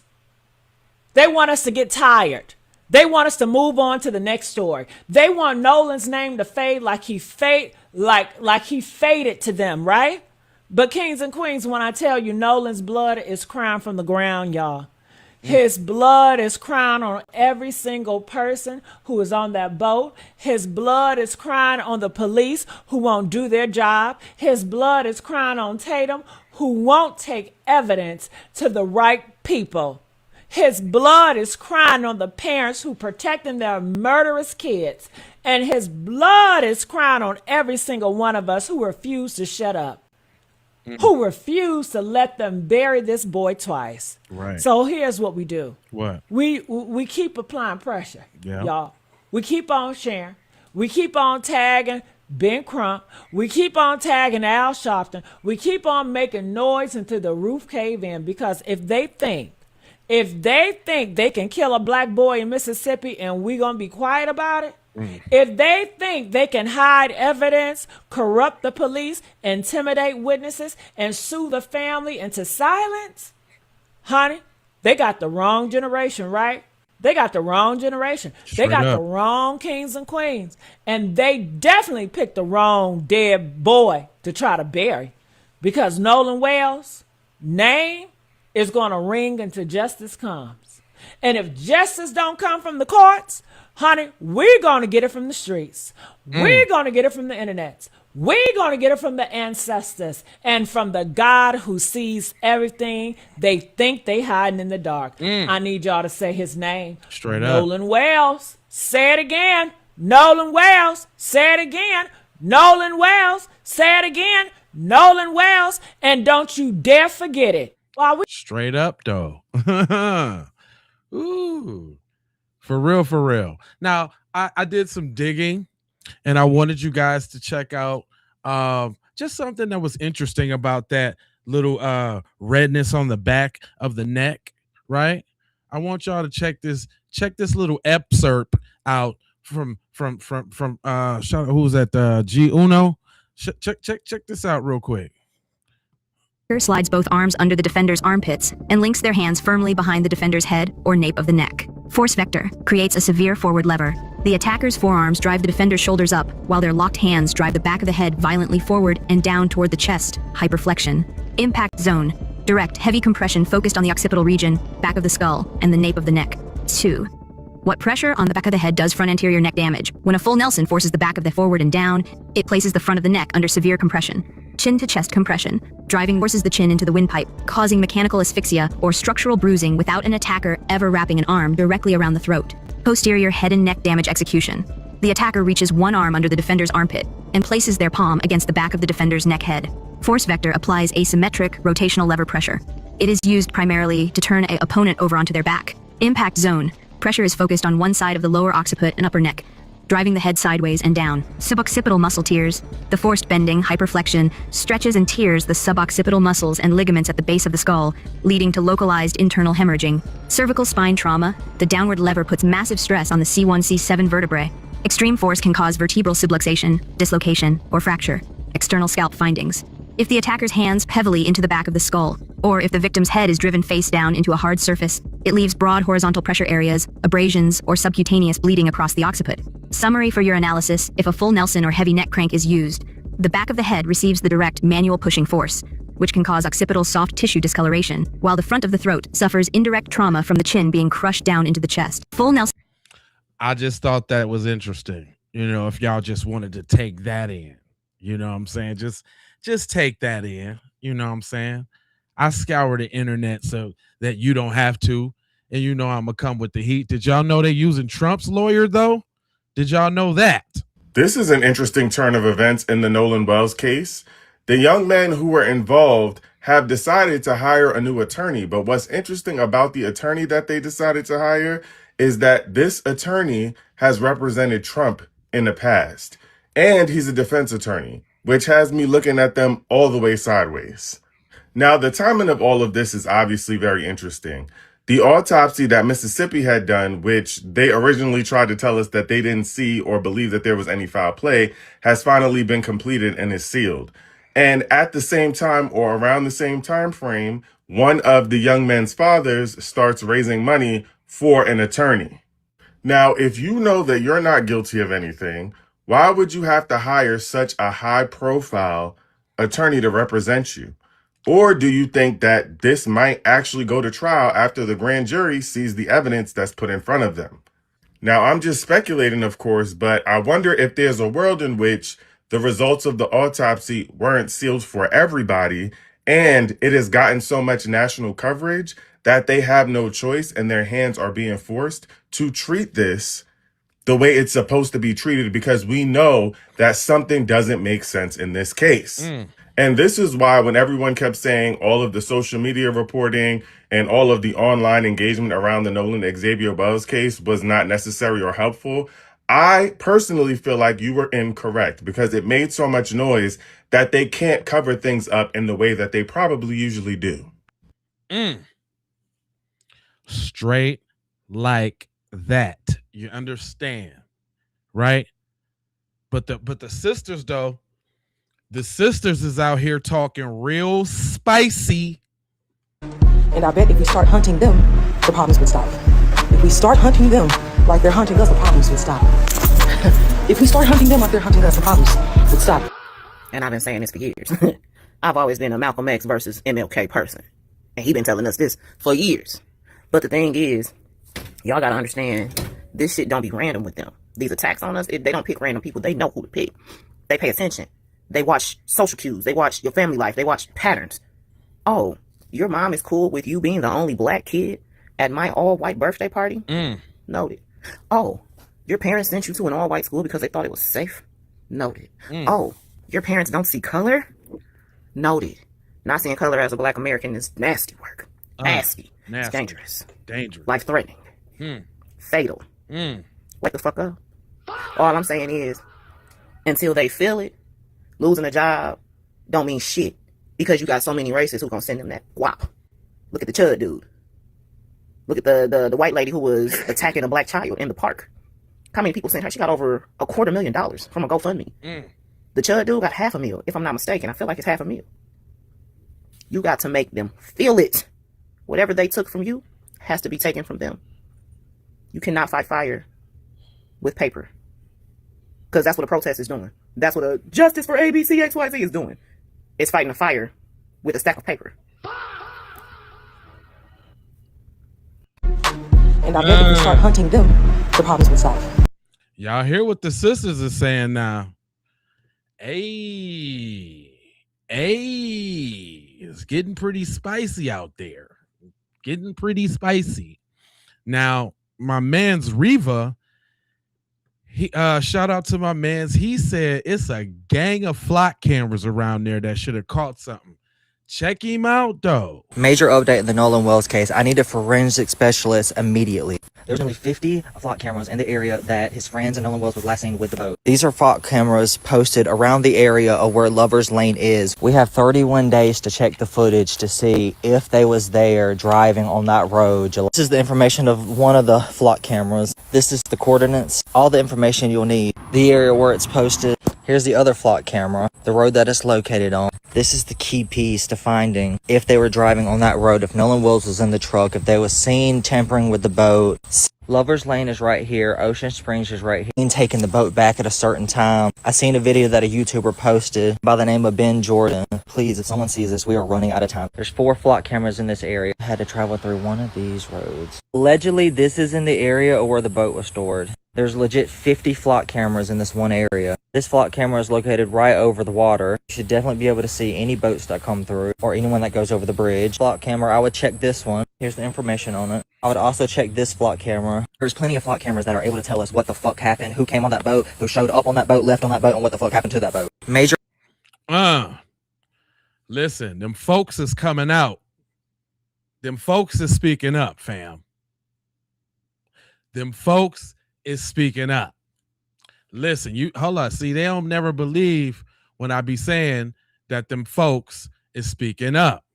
They want us to get tired. They want us to move on to the next story. They want Nolan's name to fade like he faded to them, right? But kings and queens, when I tell you Nolan's blood is crying from the ground, y'all. His blood is crying on every single person who is on that boat. His blood is crying on the police who won't do their job. His blood is crying on Tatum who won't take evidence to the right people. His blood is crying on the parents who protecting their murderous kids. And his blood is crying on every single one of us who refuse to shut up, who refuse to let them bury this boy twice. Right. So here's what we do. What? We keep applying pressure, Yeah. y'all. We keep on sharing. We keep on tagging Ben Crump. We keep on tagging Al Sharpton. We keep on making noise until the roof cave in, because if they think they can kill a black boy in Mississippi and we gonna be quiet about it, if they think they can hide evidence, corrupt the police, intimidate witnesses, and sue the family into silence, honey, they got the wrong generation, right? They got the wrong generation. They got the wrong kings and queens. And they definitely picked the wrong dead boy to try to bury, because Nolan Wells' name is going to ring until justice comes. And if justice don't come from the courts, honey, we're going to get it from the streets. We're going to get it from the internet. We're going to get it from the ancestors and from the God who sees everything they think they hiding in the dark. I need y'all to say his name. Straight up. Nolan Wells. Say it again. Nolan Wells. Say it again. Nolan Wells. Say it again. Nolan Wells. And don't you dare forget it. Straight up, though. Ooh. For real, for real. Now, I did some digging, and I wanted you guys to check out just something that was interesting about that little redness on the back of the neck, right? I want y'all to check this little excerpt out from who's that? G Uno. Check this out real quick. Slides both arms under the defender's armpits and links their hands firmly behind the defender's head or nape of the neck. Force vector creates a severe forward lever. The attacker's forearms drive the defender's shoulders up, while their locked hands drive the back of the head violently forward and down toward the chest, hyperflexion. Impact zone. Direct, heavy compression focused on the occipital region, back of the skull, and the nape of the neck. 2. What pressure on the back of the head does front anterior neck damage? When a full Nelson forces the back of the forward and down, it places the front of the neck under severe compression. Chin to chest compression. Driving forces the chin into the windpipe, causing mechanical asphyxia or structural bruising without an attacker ever wrapping an arm directly around the throat. Posterior head and neck damage execution. The attacker reaches one arm under the defender's armpit and places their palm against the back of the defender's neck head. Force vector applies asymmetric rotational lever pressure. It is used primarily to turn an opponent over onto their back. Impact zone. Pressure is focused on one side of the lower occiput and upper neck, driving the head sideways and down. Suboccipital muscle tears. The forced bending, hyperflexion, stretches and tears the suboccipital muscles and ligaments at the base of the skull, leading to localized internal hemorrhaging. Cervical spine trauma. The downward lever puts massive stress on the C1-C7 vertebrae. Extreme force can cause vertebral subluxation, dislocation, or fracture. External scalp findings. If the attacker's hands heavily into the back of the skull, or if the victim's head is driven face down into a hard surface, it leaves broad horizontal pressure areas, abrasions, or subcutaneous bleeding across the occiput. Summary for your analysis: if a full Nelson or heavy neck crank is used, the back of the head receives the direct manual pushing force, which can cause occipital soft tissue discoloration, while the front of the throat suffers indirect trauma from the chin being crushed down into the chest. Full Nelson. I just thought that was interesting. If y'all just wanted to take that in, you know what I'm saying? Just Just take that in. You know what I'm saying? I scour the internet so that you don't have to. And you know I'm going to come with the heat. Did y'all know they using Trump's lawyer, though? Did y'all know that? This is an interesting turn of events in the Nolan Wells case. The young men who were involved have decided to hire a new attorney. But what's interesting about the attorney that they decided to hire is that this attorney has represented Trump in the past. And he's a defense attorney, which has me looking at them all the way sideways. Now, the timing of all of this is obviously very interesting. The autopsy that Mississippi had done, which they originally tried to tell us that they didn't see or believe that there was any foul play, has finally been completed and is sealed. And at the same time, or around the same time frame, one of the young men's fathers starts raising money for an attorney. Now, if you know that you're not guilty of anything, why would you have to hire such a high-profile attorney to represent you? Or do you think that this might actually go to trial after the grand jury sees the evidence that's put in front of them? Now, I'm just speculating, of course, but I wonder if there's a world in which the results of the autopsy weren't sealed for everybody, and it has gotten so much national coverage that they have no choice and their hands are being forced to treat this the way it's supposed to be treated, because we know that something doesn't make sense in this case. And this is why when everyone kept saying all of the social media reporting and all of the online engagement around the Nolan Xavier Wells case was not necessary or helpful, I personally feel like you were incorrect, because it made so much noise that they can't cover things up in the way that they probably usually do. Straight like that. You understand, right? But the sisters, though, the sisters is out here talking real spicy. And I bet if we start hunting them, the problems would stop. If we start hunting them like they're hunting us, the problems would stop. If we start hunting them like they're hunting us, the problems would stop. And I've been saying this for years. I've always been a Malcolm X versus MLK person. And he been telling us this for years. But the thing is, y'all gotta understand, this shit don't be random with them. These attacks on us, they don't pick random people. They know who to pick. They pay attention. They watch social cues. They watch your family life. They watch patterns. Oh, your mom is cool with you being the only black kid at my all-white birthday party? Noted. Oh, your parents sent you to an all-white school because they thought it was safe? Noted. Oh, your parents don't see color? Noted. Not seeing color as a black American is nasty work. Nasty. It's dangerous. Life-threatening. Fatal. Wake the fuck up. All I'm saying is, until they feel it, losing a job don't mean shit, because you got so many racists who gonna send them that guap. Look at the Chud dude. Look at the white lady who was attacking a black child in the park. How many people sent her? She got over $250,000 from a GoFundMe. The Chud dude got $500,000, if I'm not mistaken. I feel like it's $500,000. You got to make them feel it. Whatever they took from you has to be taken from them. You cannot fight fire with paper, because that's what a protest is doing. That's what a justice for ABC XYZ is doing. It's fighting a fire with a stack of paper. And I bet if we start hunting them, the problems would stop. Y'all hear what the sisters are saying now? Hey, it's getting pretty spicy out there. Getting pretty spicy. Now, my man's Reva, he shout out to my man's, he said it's a gang of flock cameras around there that should have caught something. Check him out, though. Major update in the Nolan Wells case. I need a forensic specialist immediately. There's only 50 flock cameras in the area that his friends and Nolan Wells was last seen with the boat. These are flock cameras posted around the area of where Lover's Lane is. We have 31 days to check the footage to see if they was there driving on that road. This is the information of one of the flock cameras. This is the coordinates, all the information you'll need. The area where it's posted. Here's the other flock camera, the road that it's located on. This is the key piece to finding if they were driving on that road, if Nolan Wells was in the truck, if they was seen tampering with the boat. Lover's Lane is right here. Ocean Springs is right here. And taking the boat back at a certain time. I seen a video that a YouTuber posted by the name of Ben Jordan. Please, if someone sees this, we are running out of time. There's 4 flock cameras in this area. I had to travel through one of these roads. Allegedly, this is in the area where the boat was stored. There's legit 50 flock cameras in this one area. This flock camera is located right over the water. You should definitely be able to see any boats that come through or anyone that goes over the bridge. Flock camera, I would check this one. Here's the information on it. I would also check this flock camera. There's plenty of flock cameras that are able to tell us what the fuck happened, who came on that boat, who showed up on that boat, left on that boat, and what the fuck happened to that boat. Major. Listen, them folks is coming out. Them folks is speaking up, fam. Them folks is speaking up. Listen, you hold on. See, they don't never believe when I be saying that them folks is speaking up.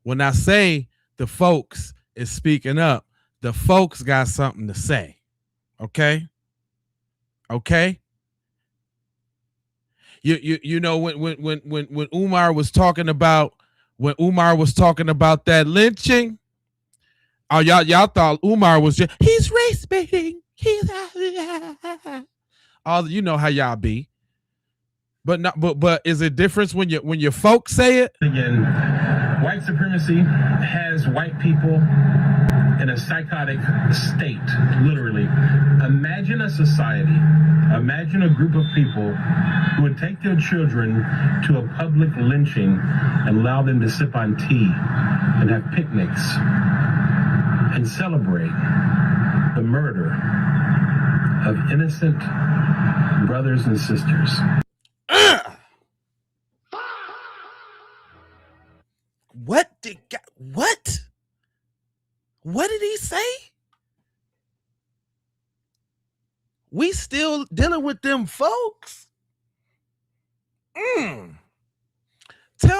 When I say the folks is speaking up, the folks got something to say. Okay? Okay? You know when Umar was talking about that lynching, oh y'all thought Umar was just he's race baiting. He's all you know how y'all be. But is it difference when your folks say it? Again, white supremacy has white people in a psychotic state, literally. Imagine a society, imagine a group of people who would take their children to a public lynching and allow them to sip on tea and have picnics and celebrate the murder of innocent brothers and sisters. What did he say? We still dealing with them folks? Tell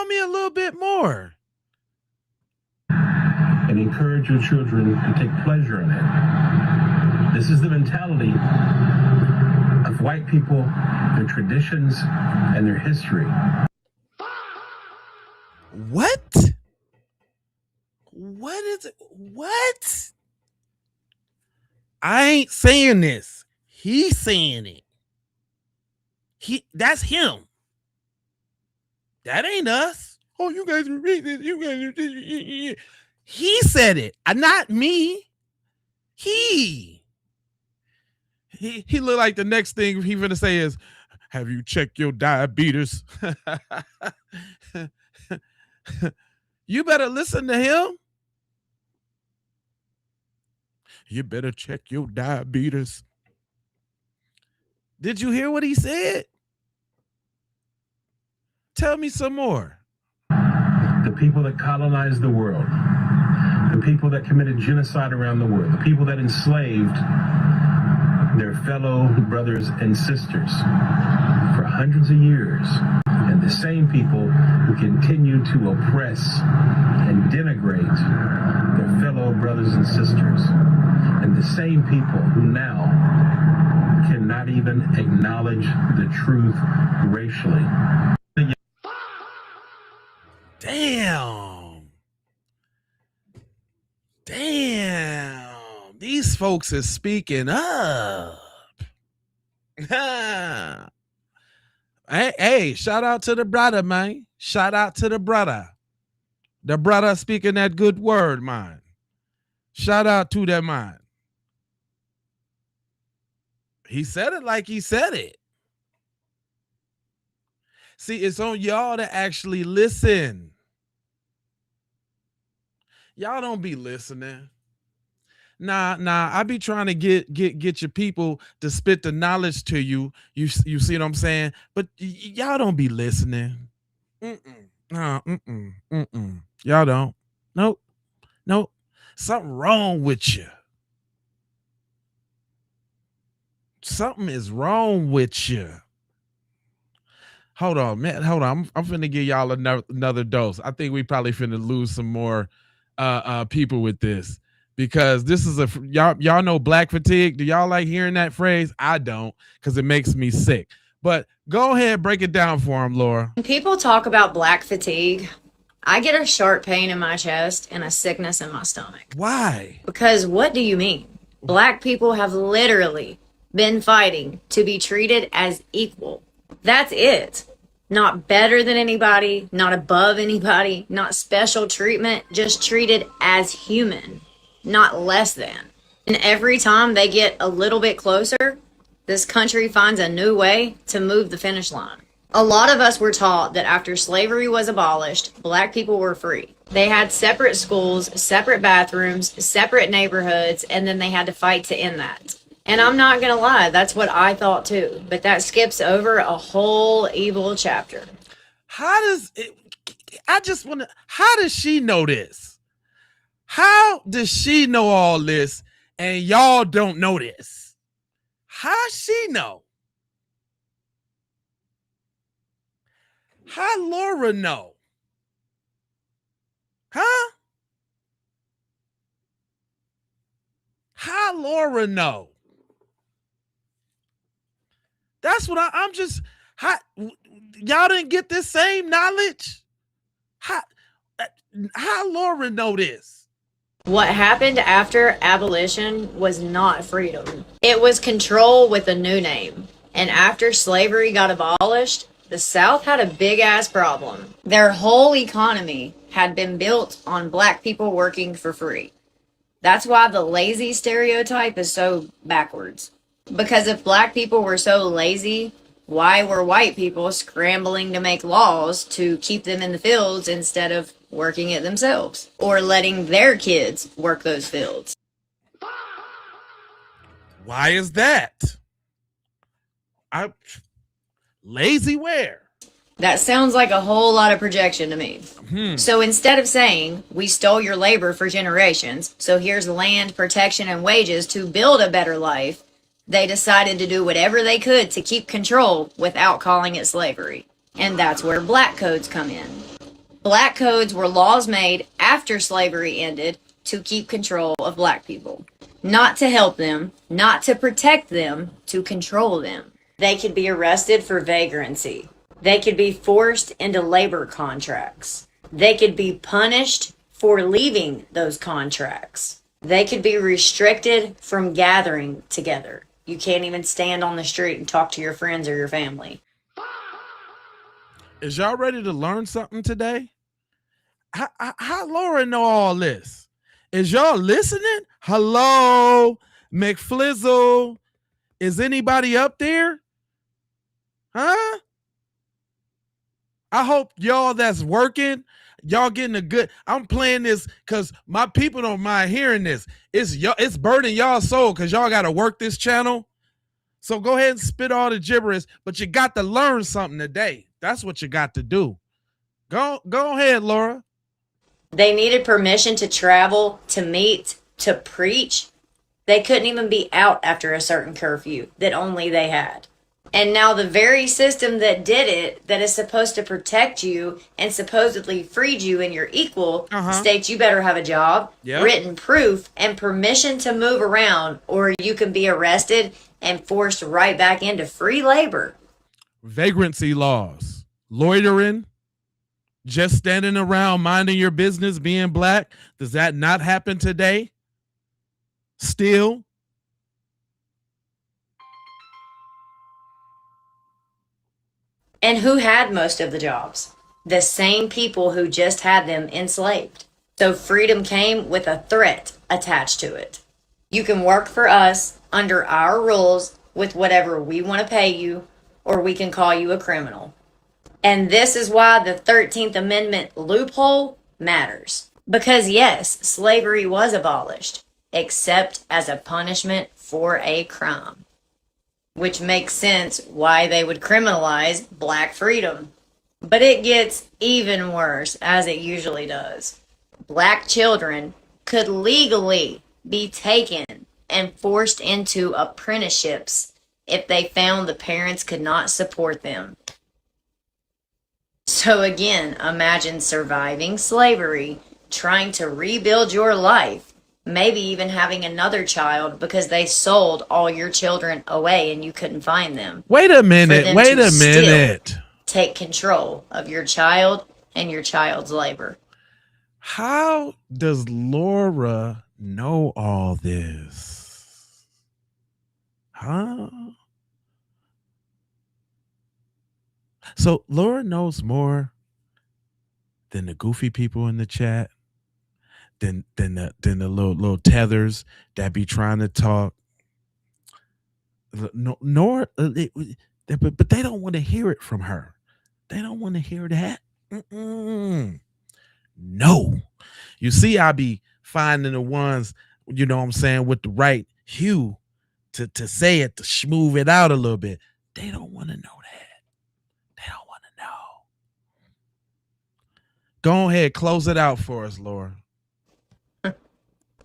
me a little bit more. And encourage your children to take pleasure in it. This is the mentality of white people, their traditions, and their history. What? What is it? What? I ain't saying this. He's saying it. That's him. That ain't us. Oh, you guys are racist. You guys are. He said it, not me. He looked like the next thing he gonna say is, "Have you checked your diabetes?" You better listen to him. You better check your diabetes. Did you hear what he said? Tell me some more. The people that colonized the world, the people that committed genocide around the world, the people that enslaved their fellow brothers and sisters for hundreds of years, and the same people who continue to oppress and denigrate their fellow brothers and sisters, and the same people who now cannot even acknowledge the truth racially. Damn. These folks is speaking up. Hey, shout out to the brother, man. Shout out to the brother. The brother speaking that good word, man. Shout out to that man. He said it like he said it. See, it's on y'all to actually listen. Y'all don't be listening. Nah, I be trying to get your people to spit the knowledge to you. You see what I'm saying? But y'all don't be listening. Y'all don't. Nope. Something wrong with you. Something is wrong with you. Hold on, man. Hold on. I'm finna give y'all another dose. I think we probably finna lose some more people with this, because this is y'all know black fatigue. Do y'all like hearing that phrase? I don't, because it makes me sick. But go ahead, break it down for him, Laura. When people talk about black fatigue, I get a sharp pain in my chest and a sickness in my stomach. Why? Because what do you mean? Black people have literally been fighting to be treated as equal. That's it. Not better than anybody, not above anybody, not special treatment, just treated as human, not less than. And every time they get a little bit closer, this country finds a new way to move the finish line. A lot of us were taught that after slavery was abolished, black people were free. They had separate schools, separate bathrooms, separate neighborhoods, and then they had to fight to end that. And I'm not going to lie, that's what I thought too. But that skips over a whole evil chapter. How does she know this? How does she know all this and y'all don't know this? How she know? How Laura know? Huh? How Laura know? That's what I'm just. Y'all didn't get this same knowledge? How Laura know this? What happened after abolition was not freedom. It was control with a new name. And after slavery got abolished, the South had a big ass problem. Their whole economy had been built on black people working for free. That's why the lazy stereotype is so backwards. Because if black people were so lazy, why were white people scrambling to make laws to keep them in the fields instead of working it themselves or letting their kids work those fields? Why is that? Lazy where? That sounds like a whole lot of projection to me. So instead of saying, we stole your labor for generations, so here's land, protection, and wages to build a better life, they decided to do whatever they could to keep control without calling it slavery. And that's where black codes come in. Black codes were laws made after slavery ended to keep control of black people. Not to help them, not to protect them, to control them. They could be arrested for vagrancy. They could be forced into labor contracts. They could be punished for leaving those contracts. They could be restricted from gathering together. You can't even stand on the street and talk to your friends or your family. Is y'all ready to learn something today? How Laura know all this? Is y'all listening? Hello, McFlizzle. Is anybody up there? Huh? I hope y'all that's working, y'all getting a good. I'm playing this because my people don't mind hearing this. It's burdening y'all soul because y'all got to work this channel. So go ahead and spit all the gibberish, but you got to learn something today. That's what you got to do. Go ahead, Laura. They needed permission to travel, to meet, to preach. They couldn't even be out after a certain curfew that only they had. And now the very system that did it, that is supposed to protect you and supposedly freed you and you're equal, states you better have a job, written proof, and permission to move around, or you can be arrested and forced right back into free labor. Vagrancy laws, loitering, just standing around minding your business, being black. Does that not happen today? Still? And who had most of the jobs? The same people who just had them enslaved. So freedom came with a threat attached to it. You can work for us under our rules with whatever we want to pay you, or we can call you a criminal. And this is why the 13th Amendment loophole matters. Because yes, slavery was abolished, except as a punishment for a crime. Which makes sense why they would criminalize black freedom. But it gets even worse, as it usually does. Black children could legally be taken and forced into apprenticeships if they found the parents could not support them. So again, imagine surviving slavery, trying to rebuild your life, maybe even having another child because they sold all your children away and you couldn't find them. Wait a For minute. them Wait to a still minute. take control of your child and your child's labor. How does Laura know all this? Huh? So Laura knows more than the goofy people in the chat, than the little tethers that be trying to talk. No, nor, but they don't want to hear it from her. They don't want to hear that. No. You see, I be finding the ones, you know what I'm saying, with the right hue to say it, to smooth it out a little bit. They don't want to know that. They don't want to know. Go ahead, close it out for us, Laura.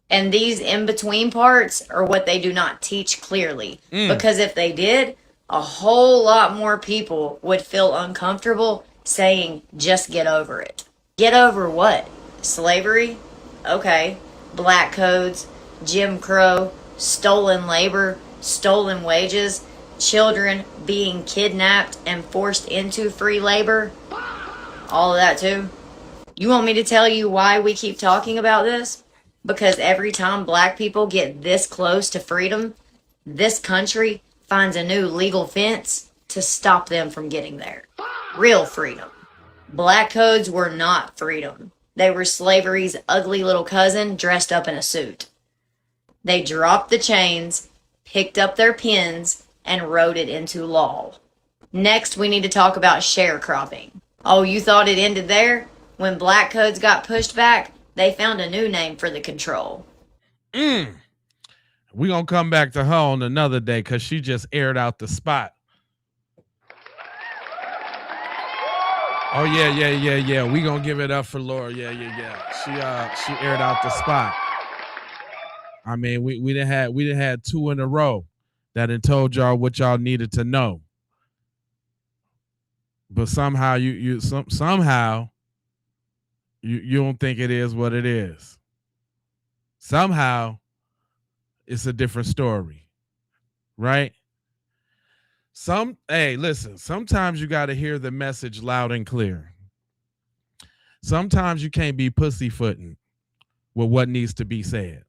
And these in between parts are what they do not teach clearly. Because if they did, a whole lot more people would feel uncomfortable saying, just get over it. Get over what? Slavery? Okay. Black codes, Jim Crow, stolen labor, stolen wages, children being kidnapped and forced into free labor. All of that too. You want me to tell you why we keep talking about this? Because every time black people get this close to freedom, this country finds a new legal fence to stop them from getting there. Real freedom. Black codes were not freedom. They were slavery's ugly little cousin dressed up in a suit. They dropped the chains, picked up their pens, and wrote it into law. Next, we need to talk about sharecropping. Oh, you thought it ended there? When black codes got pushed back, they found a new name for the control. We're going to come back to her on another day because she just aired out the spot. Oh, yeah. We're going to give it up for Laura. Yeah. She aired out the spot. I mean, we done had two in a row that had told y'all what y'all needed to know. But somehow you don't think it is what it is. Somehow it's a different story, right? Hey, listen, sometimes you got to hear the message loud and clear. Sometimes you can't be pussyfooting with what needs to be said.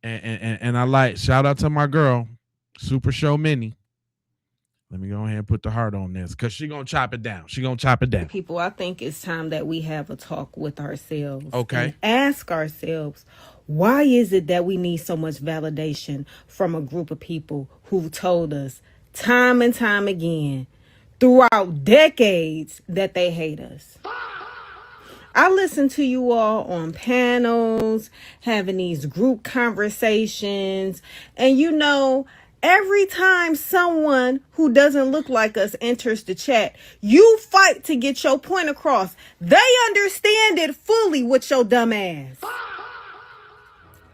And I shout out to my girl, Super Show Minnie. Let me go ahead and put the heart on this because she's going to chop it down. People, I think it's time that we have a talk with ourselves. Okay. And ask ourselves, why is it that we need so much validation from a group of people who told us time and time again throughout decades that they hate us? I listen to you all on panels, having these group conversations, and every time someone who doesn't look like us enters the chat, you fight to get your point across. They understand it fully with your dumb ass.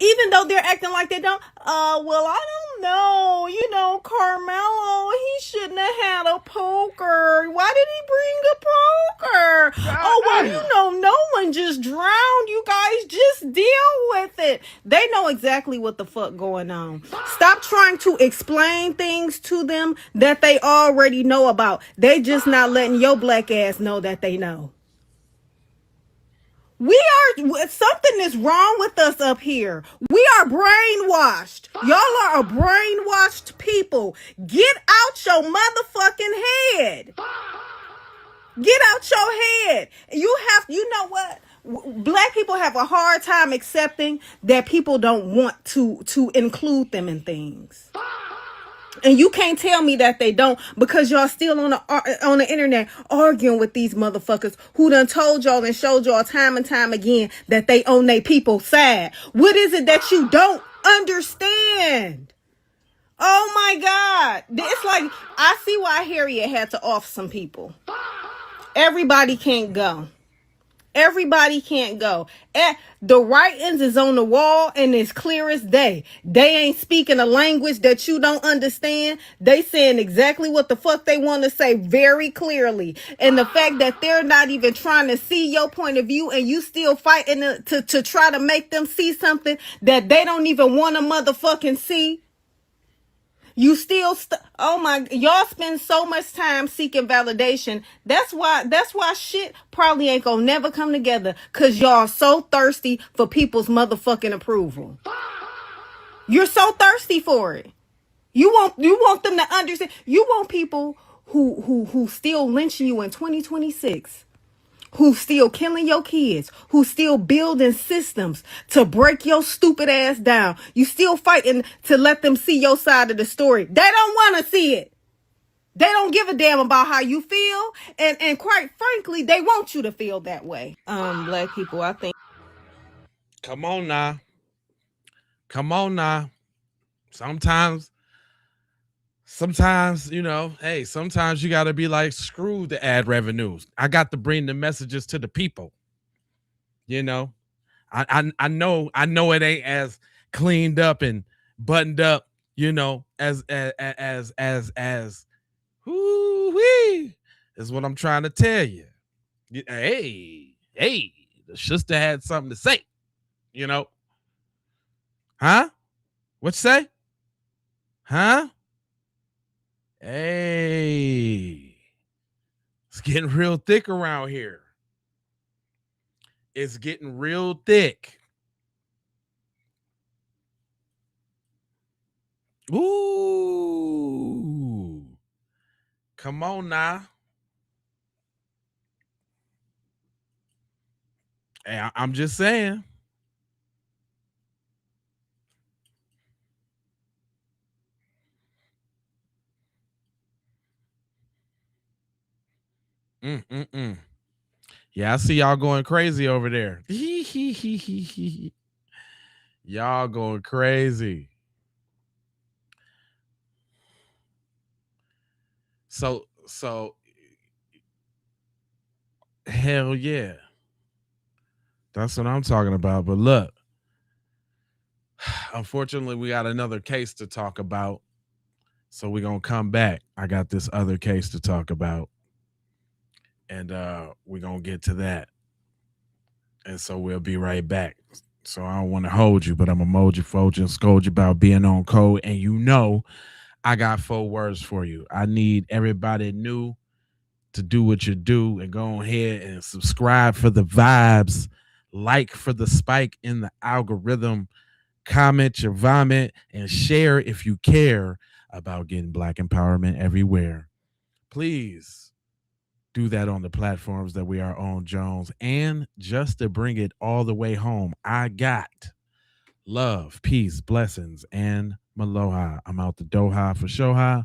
Even though they're acting like they don't. Well, I don't know. Carmelo, he shouldn't have had a poker. Why did he bring a poker? Oh, well, Nolan just drowned. You guys just deal with it. They know exactly what the fuck going on. Stop trying to explain things to them that they already know about. They just not letting your black ass know that they know. Something is wrong with us up here. We are brainwashed. Y'all are a brainwashed people. Get out your motherfucking head. Get out your head. You know what? Black people have a hard time accepting that people don't want to include them in things. And you can't tell me that they don't, because y'all still on the internet arguing with these motherfuckers who done told y'all and showed y'all time and time again that they on their people's side. What is it that you don't understand? Oh my God. It's like, I see why Harriet had to off some people. Everybody can't go. Everybody can't go. The writings is on the wall and it's clear as day. They ain't speaking a language that you don't understand. They saying exactly what the fuck they want to say very clearly. And the fact that they're not even trying to see your point of view and you still fighting to try to make them see something that they don't even want to motherfucking see. You still, y'all spend so much time seeking validation. That's why shit probably ain't gonna never come together. Cause y'all so thirsty for people's motherfucking approval. You're so thirsty for it. You want them to understand. You want people who still lynching you in 2026. Who's still killing your kids, who's still building systems to break your stupid ass down. You still fighting to let them see your side of the story. They don't want to see it. They don't give a damn about how you feel. And quite frankly, they want you to feel that way. Black people, I think. Come on now. Sometimes, hey, sometimes you got to be like, screw the ad revenues. I got to bring the messages to the people. I know it ain't as cleaned up and buttoned up, as whoo-wee is what I'm trying to tell you. Hey, the sister had something to say, Huh? What you say? Huh? Hey, it's getting real thick around here. It's getting real thick. Ooh. Come on now. Hey, I'm just saying. Yeah, I see y'all going crazy over there. Y'all going crazy. So hell yeah. That's what I'm talking about. But look, unfortunately, we got another case to talk about. So we're going to come back. I got this other case to talk about. And we're going to get to that. And so we'll be right back. So I don't want to hold you, but I'm going to mold you, fold you, and scold you about being on code. And I got 4 words for you. I need everybody new to do what you do and go ahead and subscribe for the vibes, like for the spike in the algorithm, comment your vomit, and share if you care about getting Black empowerment everywhere. Please do that on the platforms that we are on, Jones. And just to bring it all the way home, I got love, peace, blessings, and Maloha. I'm out the Doha for Shoha.